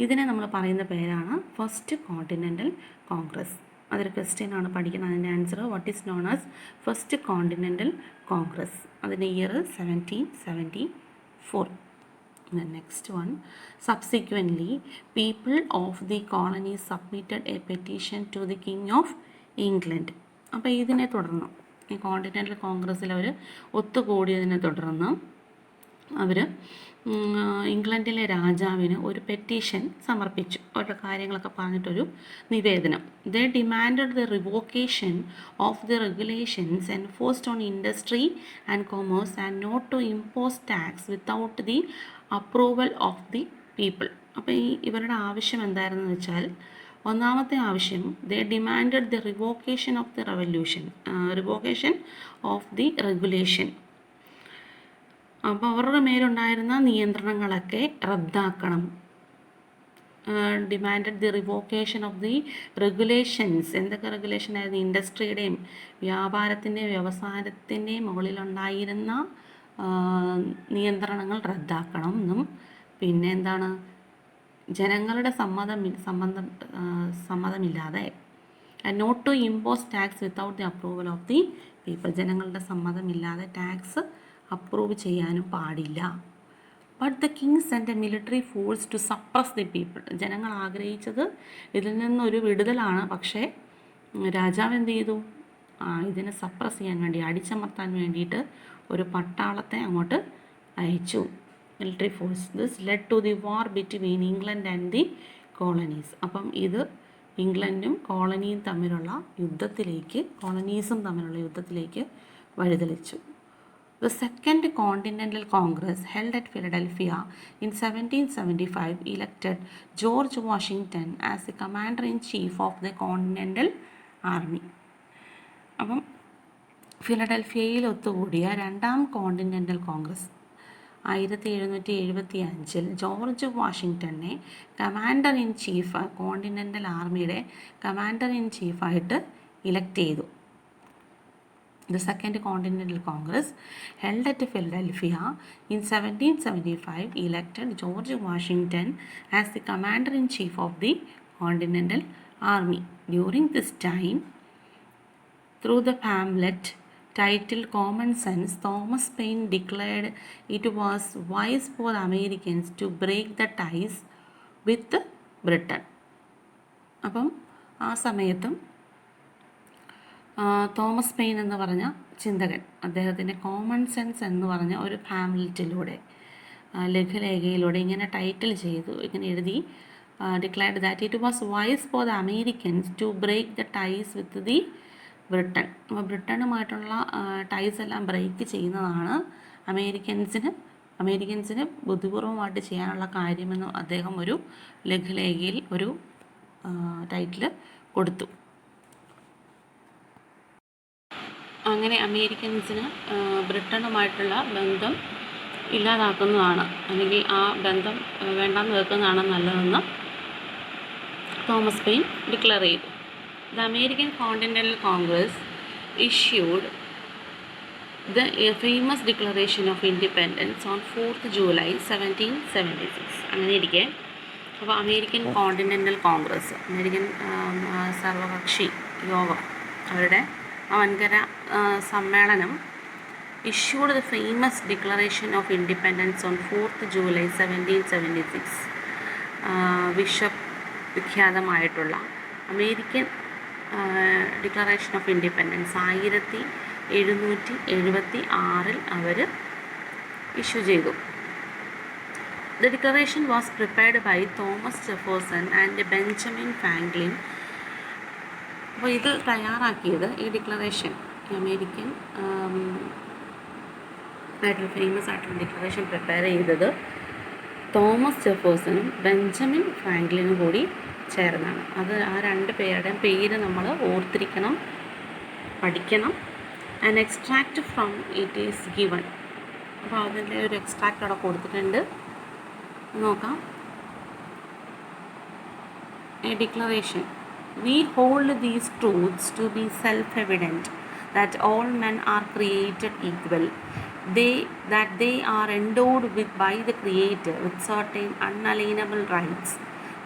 ഇതിനെ നമ്മൾ പറയുന്ന പേരാണ് ഫസ്റ്റ് കോണ്ടിനെൻ്റൽ കോൺഗ്രസ്. അതൊരു ക്വസ്റ്റ്യൻ ആണ് പഠിക്കുന്നത്. അതിൻ്റെ answer what is known as first Continental Congress. അതിൻ്റെ year 1774. The next one, subsequently people of the colonies submitted a petition to the King of England. അപ്പോൾ ഇതിനെ തുടർന്ന് ഈ കോണ്ടിനെൻ്റൽ കോൺഗ്രസ്സിൽ അവർ ഒത്തുകൂടിയതിനെ തുടർന്ന് അവർ ഇംഗ്ലണ്ടിലെ രാജാവിന് ഒരു പെറ്റീഷൻ സമർപ്പിച്ചു. അവരുടെ കാര്യങ്ങളൊക്കെ പറഞ്ഞിട്ടൊരു നിവേദനം. They demanded the revocation of the regulations enforced on industry and commerce and not to impose tax without the approval of the people. അപ്പോൾ ഇവരുടെ ആവശ്യം എന്തായിരുന്നെന്ന് വെച്ചാൽ, ഒന്നാമത്തെ ആവശ്യം they demanded the revocation of the revocation of the regulation. അപ്പോൾ അവരുടെ മേലുണ്ടായിരുന്ന നിയന്ത്രണങ്ങളൊക്കെ റദ്ദാക്കണം. Demanded the revocation of the regulations. എന്തൊക്കെ റെഗുലേഷൻ ആയിരുന്നു? ഇൻഡസ്ട്രിയുടെയും വ്യാപാരത്തിൻ്റെയും വ്യവസായത്തിൻ്റെയും മുകളിലുണ്ടായിരുന്ന നിയന്ത്രണങ്ങൾ റദ്ദാക്കണം എന്നും, പിന്നെ എന്താണ്, ജനങ്ങളുടെ സമ്മതമില്ലാതെ not to impose tax without the approval of the people. ജനങ്ങളുടെ സമ്മതമില്ലാതെ ടാക്സ് അപ്രൂവ് ചെയ്യാനും പാടില്ല. But the king sent a military force to suppress the people. ജനങ്ങൾ ആഗ്രഹിച്ചത് ഇതിൽ നിന്നൊരു വിടുതലാണ്. പക്ഷേ രാജാവ് എന്ത് ചെയ്തു? ഇതിനെ സപ്രസ് ചെയ്യാൻ വേണ്ടി, അടിച്ചമർത്താൻ വേണ്ടിയിട്ട് ഒരു പട്ടാളത്തെ അങ്ങോട്ട് അയച്ചു. Military force. This led to the war between England and the colonies. അപ്പം ഇത് ഇംഗ്ലണ്ടും കോളനിയും തമ്മിലുള്ള യുദ്ധത്തിലേക്ക്, കോളനീസും തമ്മിലുള്ള യുദ്ധത്തിലേക്ക് വഴിതെളിച്ചു. The Second Continental Congress, held at Philadelphia in 1775, elected George Washington as the Commander-in-Chief of the Continental Army. അപ്പം ഫിലഡൽഫിയയിൽ ഒത്തുകൂടിയ രണ്ടാം കോണ്ടിനെൻ്റൽ കോൺഗ്രസ് 1775 ജോർജ് വാഷിങ്ടനെ കമാൻഡർ ഇൻ ചീഫ്, കോണ്ടിനെൻ്റൽ ആർമിയുടെ കമാൻഡർ ഇൻ ചീഫായിട്ട് ഇലക്ട് ചെയ്തു. The Second Continental Congress, held at Philadelphia in 1775, elected George Washington as the Commander-in-Chief of the Continental Army. During this time, through the pamphlet titled Common Sense, Thomas Paine declared it was wise for the Americans to break the ties with Britain. അപ്പം ആ സമയത്തും Thomas pain എന്ന് പറഞ്ഞ ചിന്തകൻ അദ്ദേഹത്തിൻ്റെ common sense എന്ന് പറഞ്ഞ ഒരു പാംലെറ്റിലൂടെ, ലഘുലേഖയിലൂടെ ഇങ്ങനെ ടൈറ്റിൽ ചെയ്തു, ഇങ്ങനെ എഴുതി, declared that it was wise for the Americans to break the ties with the Britain. അപ്പോൾ ബ്രിട്ടനുമായിട്ടുള്ള ടൈസ് എല്ലാം ബ്രേക്ക് ചെയ്യുന്നതാണ് അമേരിക്കൻസിന് ബുദ്ധിപൂർവമായിട്ട് ചെയ്യാനുള്ള കാര്യമെന്ന് അദ്ദേഹം ഒരു ലഘുലേഖയിൽ ഒരു ടൈറ്റിൽ കൊടുത്തു. അങ്ങനെ അമേരിക്കൻസിന് ബ്രിട്ടനുമായിട്ടുള്ള ബന്ധം ഇല്ലാതാക്കുന്നതാണ്, അല്ലെങ്കിൽ ആ ബന്ധം വേണ്ടാന്ന് വെക്കുന്നതാണ് നല്ലതെന്ന് തോമസ് പെയിൻ ഡിക്ലെയർ ചെയ്തു. The American Continental Congress issued the famous Declaration of independence on 4th July 1776. അങ്ങനെ ഇരിക്കെ അപ്പോൾ അമേരിക്കൻ കോണ്ടിനെൻ്റൽ കോൺഗ്രസ്, അമേരിക്കൻ സർവകക്ഷി യോഗം, അവരുടെ വൻകര സമ്മേളനം issued the famous Declaration of Independence on 4th July 1776. വിഖ്യാതമായിട്ടുള്ള അമേരിക്കൻ ഡിക്ലറേഷൻ ഓഫ് ഇൻഡിപെൻഡൻസ് 1776 അവർ ഇഷ്യൂ ചെയ്തു. The declaration was prepared by Thomas Jefferson and Benjamin Franklin. അപ്പോൾ ഇത് തയ്യാറാക്കിയത്, ഈ ഡിക്ലറേഷൻ, അമേരിക്കൻ ആയിട്ടുള്ള ഫേമസ് ആയിട്ടുള്ള ഡിക്ലറേഷൻ പ്രിപ്പയർ ചെയ്തത് തോമസ് ജെഫേഴ്സണും ബെഞ്ചമിൻ ഫ്രാങ്ക്ലിനും കൂടി ചേർന്നാണ്. അത് ആ രണ്ട് പേരുടെയും പേര് നമ്മൾ ഓർത്തിരിക്കണം, പഠിക്കണം. An extract from it is given. അപ്പോൾ അതിൻ്റെ ഒരു എക്സ്ട്രാക്റ്റ് അവിടെ കൊടുത്തിട്ടുണ്ട്, നോക്കാം. A declaration. We hold these truths to be self-evident, that all men are created equal, that they are endowed by the Creator with certain unalienable rights,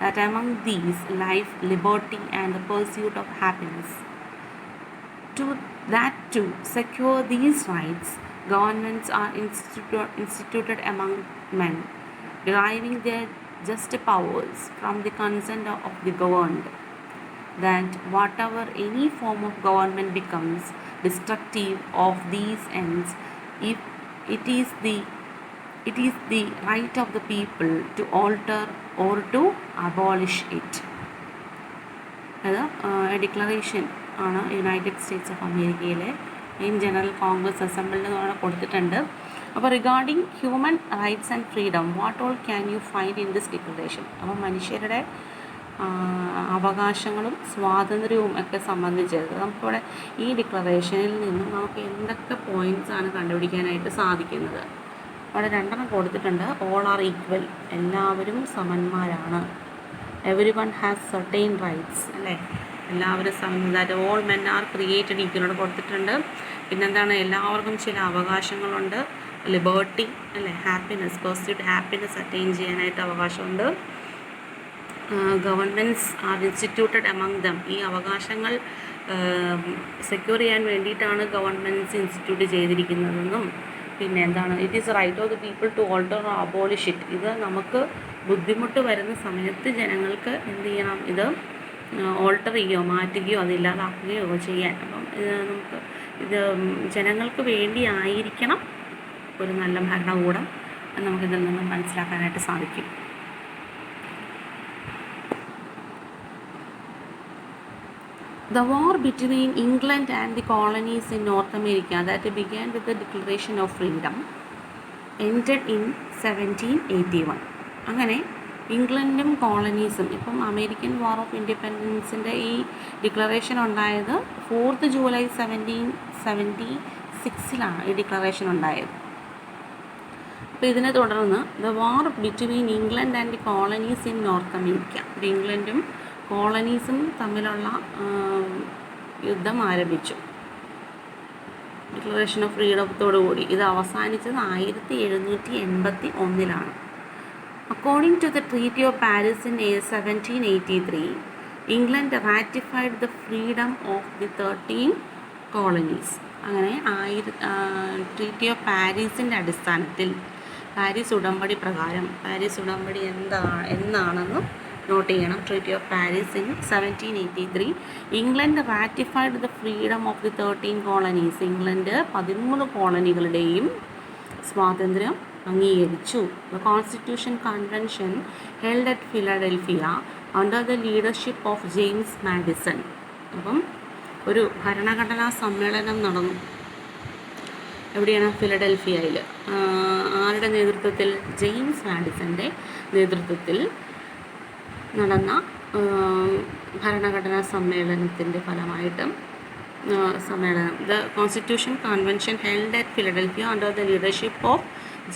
that among these life, liberty, and the pursuit of happiness. To secure these rights, governments are instituted among men, deriving their just powers from the consent of the governed. That whatever any form of government becomes destructive of these ends, if it is the right of the people to alter or to abolish it. അത് declaration ആണ് United States of അമേരിക്കയിലെ in general Congress അസംബ്ലിയിൽ നിന്ന് കൊടുത്തിട്ടുണ്ട്. അപ്പോൾ regarding human rights and freedom, what all can you find in this declaration. അപ്പോൾ മനുഷ്യരുടെ അവകാശങ്ങളും സ്വാതന്ത്ര്യവും ഒക്കെ സംബന്ധിച്ച് നമുക്കിവിടെ ഈ ഡിക്ലറേഷനിൽ നിന്നും നമുക്ക് എന്തൊക്കെ പോയിൻറ്റ്സാണ് കണ്ടുപിടിക്കാനായിട്ട് സാധിക്കുന്നത്. അവിടെ രണ്ടെണ്ണം കൊടുത്തിട്ടുണ്ട്. ഓൾ ആർ ഈക്വൽ, എല്ലാവരും സമന്മാരാണ്. Every one has certain rights, അല്ലേ, എല്ലാവരും സമന്മാർ. ഓൾ മെൻ ആർ ക്രിയേറ്റഡ് ഈക്വലോട് കൊടുത്തിട്ടുണ്ട്. പിന്നെന്താണ്, എല്ലാവർക്കും ചില അവകാശങ്ങളുണ്ട്. ലിബർട്ടി, അല്ലേ, ഹാപ്പിനെസ്, പെർസ്യൂട്ട് ഹാപ്പിനെസ് അറ്റൈൻ ചെയ്യാനായിട്ട് അവകാശമുണ്ട്. Governments are instituted among them, ഈ അവകാശങ്ങൾ സെക്യൂർ ചെയ്യാൻ വേണ്ടിയിട്ടാണ് ഗവൺമെൻറ്റ്സ് ഇൻസ്റ്റിറ്റ്യൂട്ട് ചെയ്തിരിക്കുന്നതെന്നും. പിന്നെ എന്താണ്, it is right of the people to alter or abolish it. ഇത് നമുക്ക് ബുദ്ധിമുട്ട് വരുന്ന സമയത്ത് ജനങ്ങൾക്ക് എന്ത് ചെയ്യണം, ഇത് ഓൾട്ടർ ചെയ്യുകയോ മാറ്റുകയോ അതില്ലാതാക്കുകയോ ചെയ്യാൻ. അപ്പം നമുക്ക് ഇത് ജനങ്ങൾക്ക് വേണ്ടിയായിരിക്കണം ഒരു നല്ല ഭരണകൂടം എന്ന് നമുക്കിതിൽ നിന്ന് മനസ്സിലാക്കാനായിട്ട് സാധിക്കും. The war between England and the colonies in North America that began with the Declaration of Freedom ended in 1781. അങ്ങനെ ഇംഗ്ലണ്ടും കോളനീസും ഇപ്പം അമേരിക്കൻ വാർ ഓഫ് ഇൻഡിപെൻഡൻസിൻ്റെ ഈ ഡിക്ലറേഷൻ ഉണ്ടായത് 4th ജൂലൈ 1776 ഈ ഡിക്ലറേഷൻ ഉണ്ടായത്. അപ്പോൾ ഇതിനെ തുടർന്ന് the war between England and the colonies in north America, ഇംഗ്ലണ്ടും കോളനീസും തമ്മിലുള്ള യുദ്ധം ആരംഭിച്ചു. ഡിക്ലറേഷൻ ഓഫ് ഫ്രീഡത്തോടുകൂടി ഇത് അവസാനിച്ചത് 1781. According to the Treaty of Paris in 1783, England ratified the freedom of the 13 colonies. അങ്ങനെ ട്രീറ്റി ഓഫ് പാരീസിൻ്റെ അടിസ്ഥാനത്തിൽ പാരീസ് ഉടമ്പടി പ്രകാരം, പാരീസ് ഉടമ്പടി എന്നാണെന്ന് നോട്ട് ചെയ്യണം. Treaty of Paris in 1783 England ratified the freedom of the 13 colonies. England 13 കോളനികളുടെയും സ്വാതന്ത്ര്യം അംഗീകരിച്ചു. The constitution convention held at Philadelphia under the leadership of James Madison. അപ്പം ഒരു ഭരണഘടനാ സമ്മേളനം നടന്നു. എവിടെയാണ്? ഫിലഡൽഫിയയിൽ. ആരുടെ നേതൃത്വത്തിൽ? ജെയിംസ് മാഡിസൻ്റെ നേതൃത്വത്തിൽ നടന്ന ഭരണഘടനാ സമ്മേളനത്തിൻ്റെ ഫലമായിട്ടും the constitution convention held at Philadelphia under the leadership of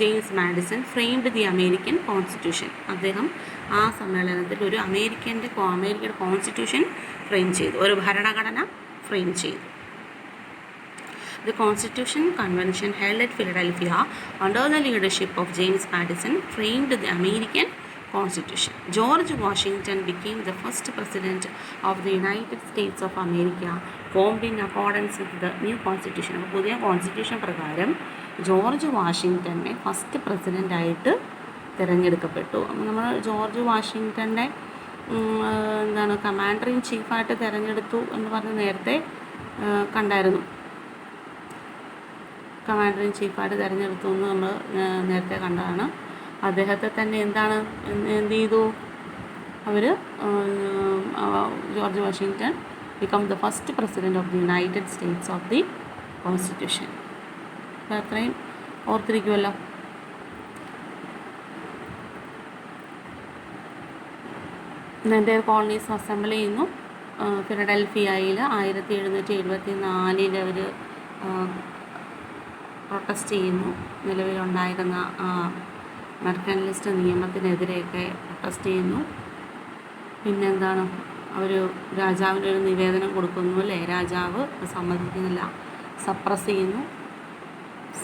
James Madison framed the American constitution. അദ്ദേഹം ആ സമ്മേളനത്തിൽ ഒരു അമേരിക്കയുടെ കോൺസ്റ്റിറ്റ്യൂഷൻ ഫ്രെയിം ചെയ്തു, ഒരു ഭരണഘടന ഫ്രെയിം ചെയ്തു. The Constitution Convention held at Philadelphia under the leadership of James Madison framed the American Constitution. George Washington became the first president of the United States of America, formed in accordance with the new Constitution. അപ്പോൾ പുതിയ constitution പ്രകാരം George വാഷിങ്ടനെ first പ്രസിഡൻ്റായിട്ട് തിരഞ്ഞെടുക്കപ്പെട്ടു. നമ്മൾ George വാഷിങ്ടൻ്റെ commander in ചീഫായിട്ട് തിരഞ്ഞെടുത്തു എന്ന് പറഞ്ഞ് നേരത്തെ കണ്ടായിരുന്നു. കമാൻഡർ ഇൻ ചീഫായിട്ട് തിരഞ്ഞെടുത്തു എന്ന് നമ്മൾ നേരത്തെ കണ്ടതാണ്. അദ്ദേഹത്തെ തന്നെ എന്ത് ചെയ്തു അവർ? George Washington become the first president of the United States of the constitution. അപ്പോൾ അത്രയും ഓർത്തിരിക്കുമല്ലോ. ഇതിൻ്റെ കോളനീസ് അസംബിൾ ചെയ്യുന്നു ഫിലഡൽഫിയയിൽ. 1774 അവർ പ്രൊട്ടസ്റ്റ് ചെയ്യുന്നു. നിലവിലുണ്ടായിരുന്ന മെർക്കൻലിസ്റ്റ് നിയമത്തിനെതിരെയൊക്കെ പ്രൊട്ടസ്റ്റ് ചെയ്യുന്നു. പിന്നെന്താണ്, അവർ രാജാവിനൊരു നിവേദനം കൊടുക്കുന്നു അല്ലേ, രാജാവ് സമ്മതിക്കുന്നില്ല, സപ്രസ് ചെയ്യുന്നു.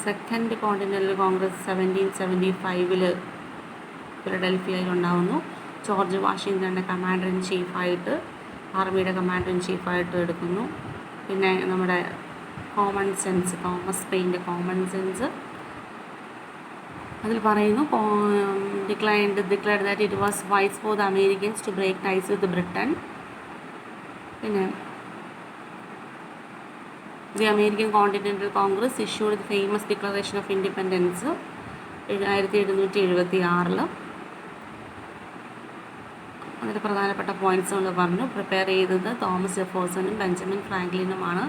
സെക്കൻഡ് കോണ്ടിനെൻ്റൽ കോൺഗ്രസ് 1775 ഫിലഡൽഫിയയിൽ ഉണ്ടാകുന്നു. ജോർജ് വാഷിങ്ടൻ്റെ കമാൻഡർ ഇൻ ചീഫായിട്ട്, ആർമിയുടെ കമാൻഡർ ഇൻ ചീഫായിട്ട് എടുക്കുന്നു. പിന്നെ നമ്മുടെ കോമൺ സെൻസ്, തോമസ് പെയിൻ്റെ കോമൺ സെൻസ് അതിൽ പറയുന്നു, declared that it was wise for the Americans to break ties with Britain. പിന്നെ the American Continental Congress issued the famous Declaration of Independence 1776. അതിൽ പ്രധാനപ്പെട്ട പോയിൻറ്റ്സുകൾ പറഞ്ഞു. പ്രിപ്പയർ ചെയ്തത് തോമസ് ജെഫേഴ്സണും ബെഞ്ചമിൻ ഫ്രാങ്ക്ലിനുമാണ്.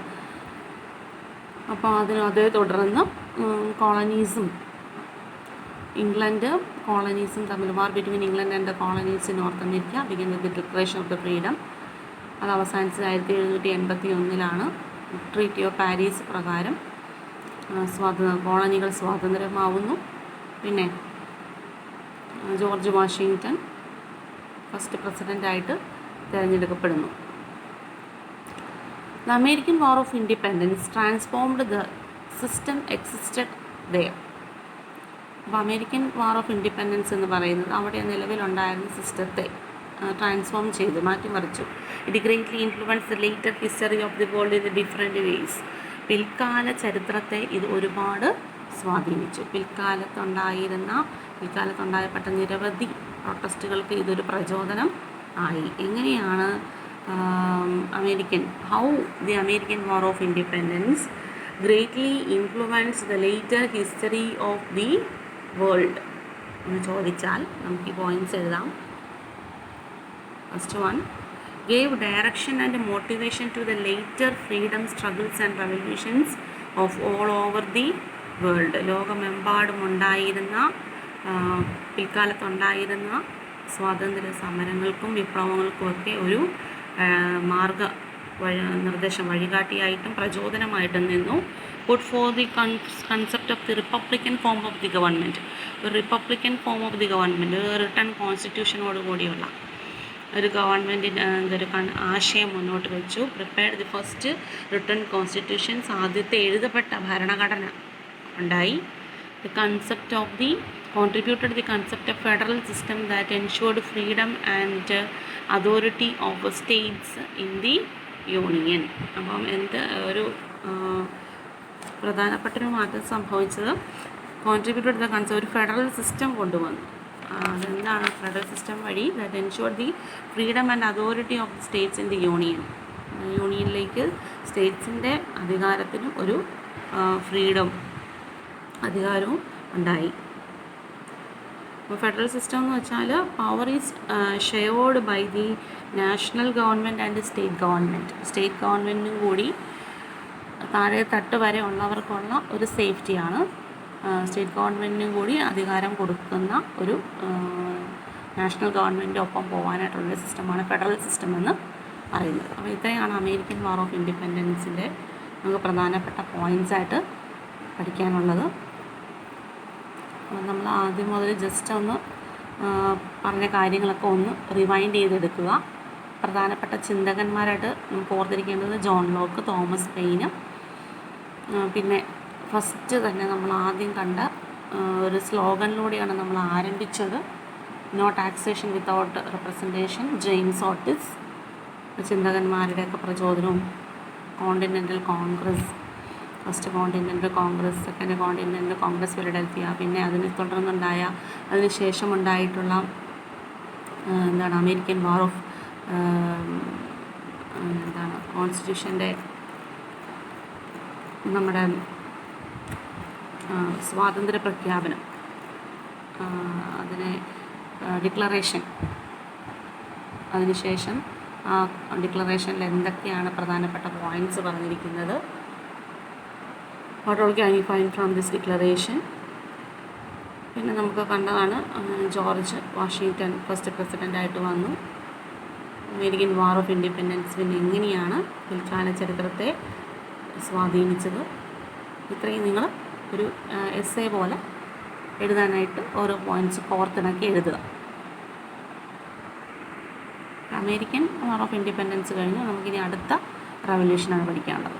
അപ്പോൾ അതേ തുടർന്ന് കോളനീസും തമ്മിൽ വാർ between England and the colonies in north America begin with the declaration of the freedom. അത് അവസാനിച്ചത് 1781 ട്രീറ്റി ഓഫ് പാരീസ് പ്രകാരം കോളനികൾ സ്വാതന്ത്ര്യമാവുന്നു. പിന്നെ ജോർജ് വാഷിങ്ടൺ ഫസ്റ്റ് പ്രസിഡൻ്റായിട്ട് തിരഞ്ഞെടുക്കപ്പെടുന്നു. The American War of Independence transformed the system existed there. അപ്പോൾ American War of Independence എന്ന് പറയുന്നത് അവിടെ നിലവിലുണ്ടായിരുന്ന സിസ്റ്റത്തെ ട്രാൻസ്ഫോം ചെയ്തു, മാറ്റിമറിച്ചു. It greatly influence the later history of the world in different ways. പിൽക്കാല ചരിത്രത്തെ ഇത് ഒരുപാട് സ്വാധീനിച്ചു. പിൽക്കാലത്തുണ്ടായപ്പെട്ട നിരവധി പ്രൊട്ടസ്റ്റുകൾക്ക് ഇതൊരു പ്രചോദനം ആയി. എങ്ങനെയാണ് how the American War of Independence greatly influenced the later history of the world. എന്ന് ചോദിച്ചാൽ നമുക്ക് ഈ പോയിൻറ്റ്സ് എഴുതാം. First one, gave direction and motivation to the later freedom struggles and revolutions of all over the world. ലോകമെമ്പാടും ഉണ്ടായിരുന്ന പിൽക്കാലത്തുണ്ടായിരുന്ന സ്വാതന്ത്ര്യ സമരങ്ങൾക്കും വിപ്ലവങ്ങൾക്കുമൊക്കെ ഒരു നിർദ്ദേശം വഴികാട്ടിയായിട്ടും പ്രചോദനമായിട്ടും നിന്നു. Put forth the concept of the republican form of the government. ഒരു republican form of the government, written കോൺസ്റ്റിറ്റ്യൂഷനോട് കൂടിയുള്ള ഒരു ഗവൺമെൻറ്റിൻ്റെ എന്തൊരു ആശയം മുന്നോട്ട് വെച്ചു. Prepared the first written constitutions. ആദ്യത്തെ എഴുതപ്പെട്ട ഭരണഘടന ഉണ്ടായി. The concept of the contributed the concept of federal system that ensured freedom and authority of states in the union. അപ്പം ഒരു പ്രധാനപ്പെട്ടൊരു മാറ്റം സംഭവിച്ചത് കോൺട്രിബ്യൂട്ടഡ് ദ കൺസെപ്റ്റ്, ഒരു ഫെഡറൽ സിസ്റ്റം കൊണ്ടുവന്നു. അതെന്താണ് ഫെഡറൽ സിസ്റ്റം വഴി? That ensure the freedom and authority of states in the union. യൂണിയനിലേക്ക് സ്റ്റേറ്റ്സിൻ്റെ അധികാരത്തിനും ഒരു ഫ്രീഡം, അധികാരവും ഉണ്ടായി. ഫെഡറൽ സിസ്റ്റം എന്ന് വെച്ചാൽ power is shared by the national government and state government. State ഗവൺമെൻറ്റിനും കൂടി താഴെ തട്ട് വരെ ഉള്ളവർക്കുള്ള ഒരു സേഫ്റ്റിയാണ്. സ്റ്റേറ്റ് ഗവൺമെൻറ്റിനും കൂടി അധികാരം കൊടുക്കുന്ന ഒരു നാഷണൽ ഗവൺമെൻറ്റിൻ്റെ ഒപ്പം പോകാനായിട്ടുള്ളൊരു സിസ്റ്റമാണ് ഫെഡറൽ സിസ്റ്റം എന്ന് പറയുന്നത്. അപ്പോൾ ഇത്രയാണ് അമേരിക്കൻ വാർ ഓഫ് ഇൻഡിപെൻഡൻസിൻ്റെ നമുക്ക് പ്രധാനപ്പെട്ട പോയിൻറ്റ്സായിട്ട് പഠിക്കാനുള്ളത്. നമ്മൾ ആദ്യം മുതൽ ജസ്റ്റ് ഒന്ന് പറഞ്ഞ കാര്യങ്ങളൊക്കെ ഒന്ന് റിവൈൻഡ് ചെയ്തെടുക്കുക. പ്രധാനപ്പെട്ട ചിന്തകന്മാരായിട്ട് നമുക്ക് ഓർത്തിരിക്കേണ്ടത് ജോൺ ലോക്ക്, തോമസ് പെയിന്. പിന്നെ ഫസ്റ്റ് തന്നെ നമ്മൾ ആദ്യം കണ്ട ഒരു സ്ലോഗനിലൂടെയാണ് നമ്മൾ ആരംഭിച്ചത്, no taxation without representation, James Otis. ചിന്തകന്മാരുടെയൊക്കെ പ്രചോദനവും Continental Congress, First Continental Congress, Second Continental Congress Philadelphia, പിന്നെ അതിനെ തുടർന്നുണ്ടായ അതിന് ശേഷമുണ്ടായിട്ടുള്ള അമേരിക്കൻ വാർ ഓഫ് കോൺസ്റ്റിറ്റ്യൂഷൻ്റെ നമ്മുടെ സ്വാതന്ത്ര്യ പ്രഖ്യാപനം, അതിനെ ഡിക്ലറേഷൻ, അതിനുശേഷം ആ ഡിക്ലറേഷനിൽ എന്തൊക്കെയാണ് പ്രധാനപ്പെട്ട പോയിൻറ്റ്സ് പറഞ്ഞിരിക്കുന്നത്, what all can you find from this declaration. പിന്നെ നമുക്ക് കണ്ടതാണ് ജോർജ് വാഷിങ്ടൺ ഫസ്റ്റ് പ്രസിഡൻ്റായിട്ട് വന്നു. അമേരിക്കൻ വാർ ഓഫ് ഇൻഡിപെൻഡൻസ് പിന്നെ എങ്ങനെയാണ് പിൽക്കാല ചരിത്രത്തെ സ്വാധീനിച്ചത്. ഇത്രയും നിങ്ങൾ ഒരു എസ്സേ പോലെ എഴുതാനായിട്ട് ഓരോ പോയിൻറ്റ്സ് കോർത്തിണക്കി എഴുതുക. അമേരിക്കൻ വാർ ഓഫ് ഇൻഡിപെൻഡൻസ് കഴിഞ്ഞ് നമുക്കിനി അടുത്ത റവല്യൂഷനാണ് പഠിക്കാനുള്ളത്.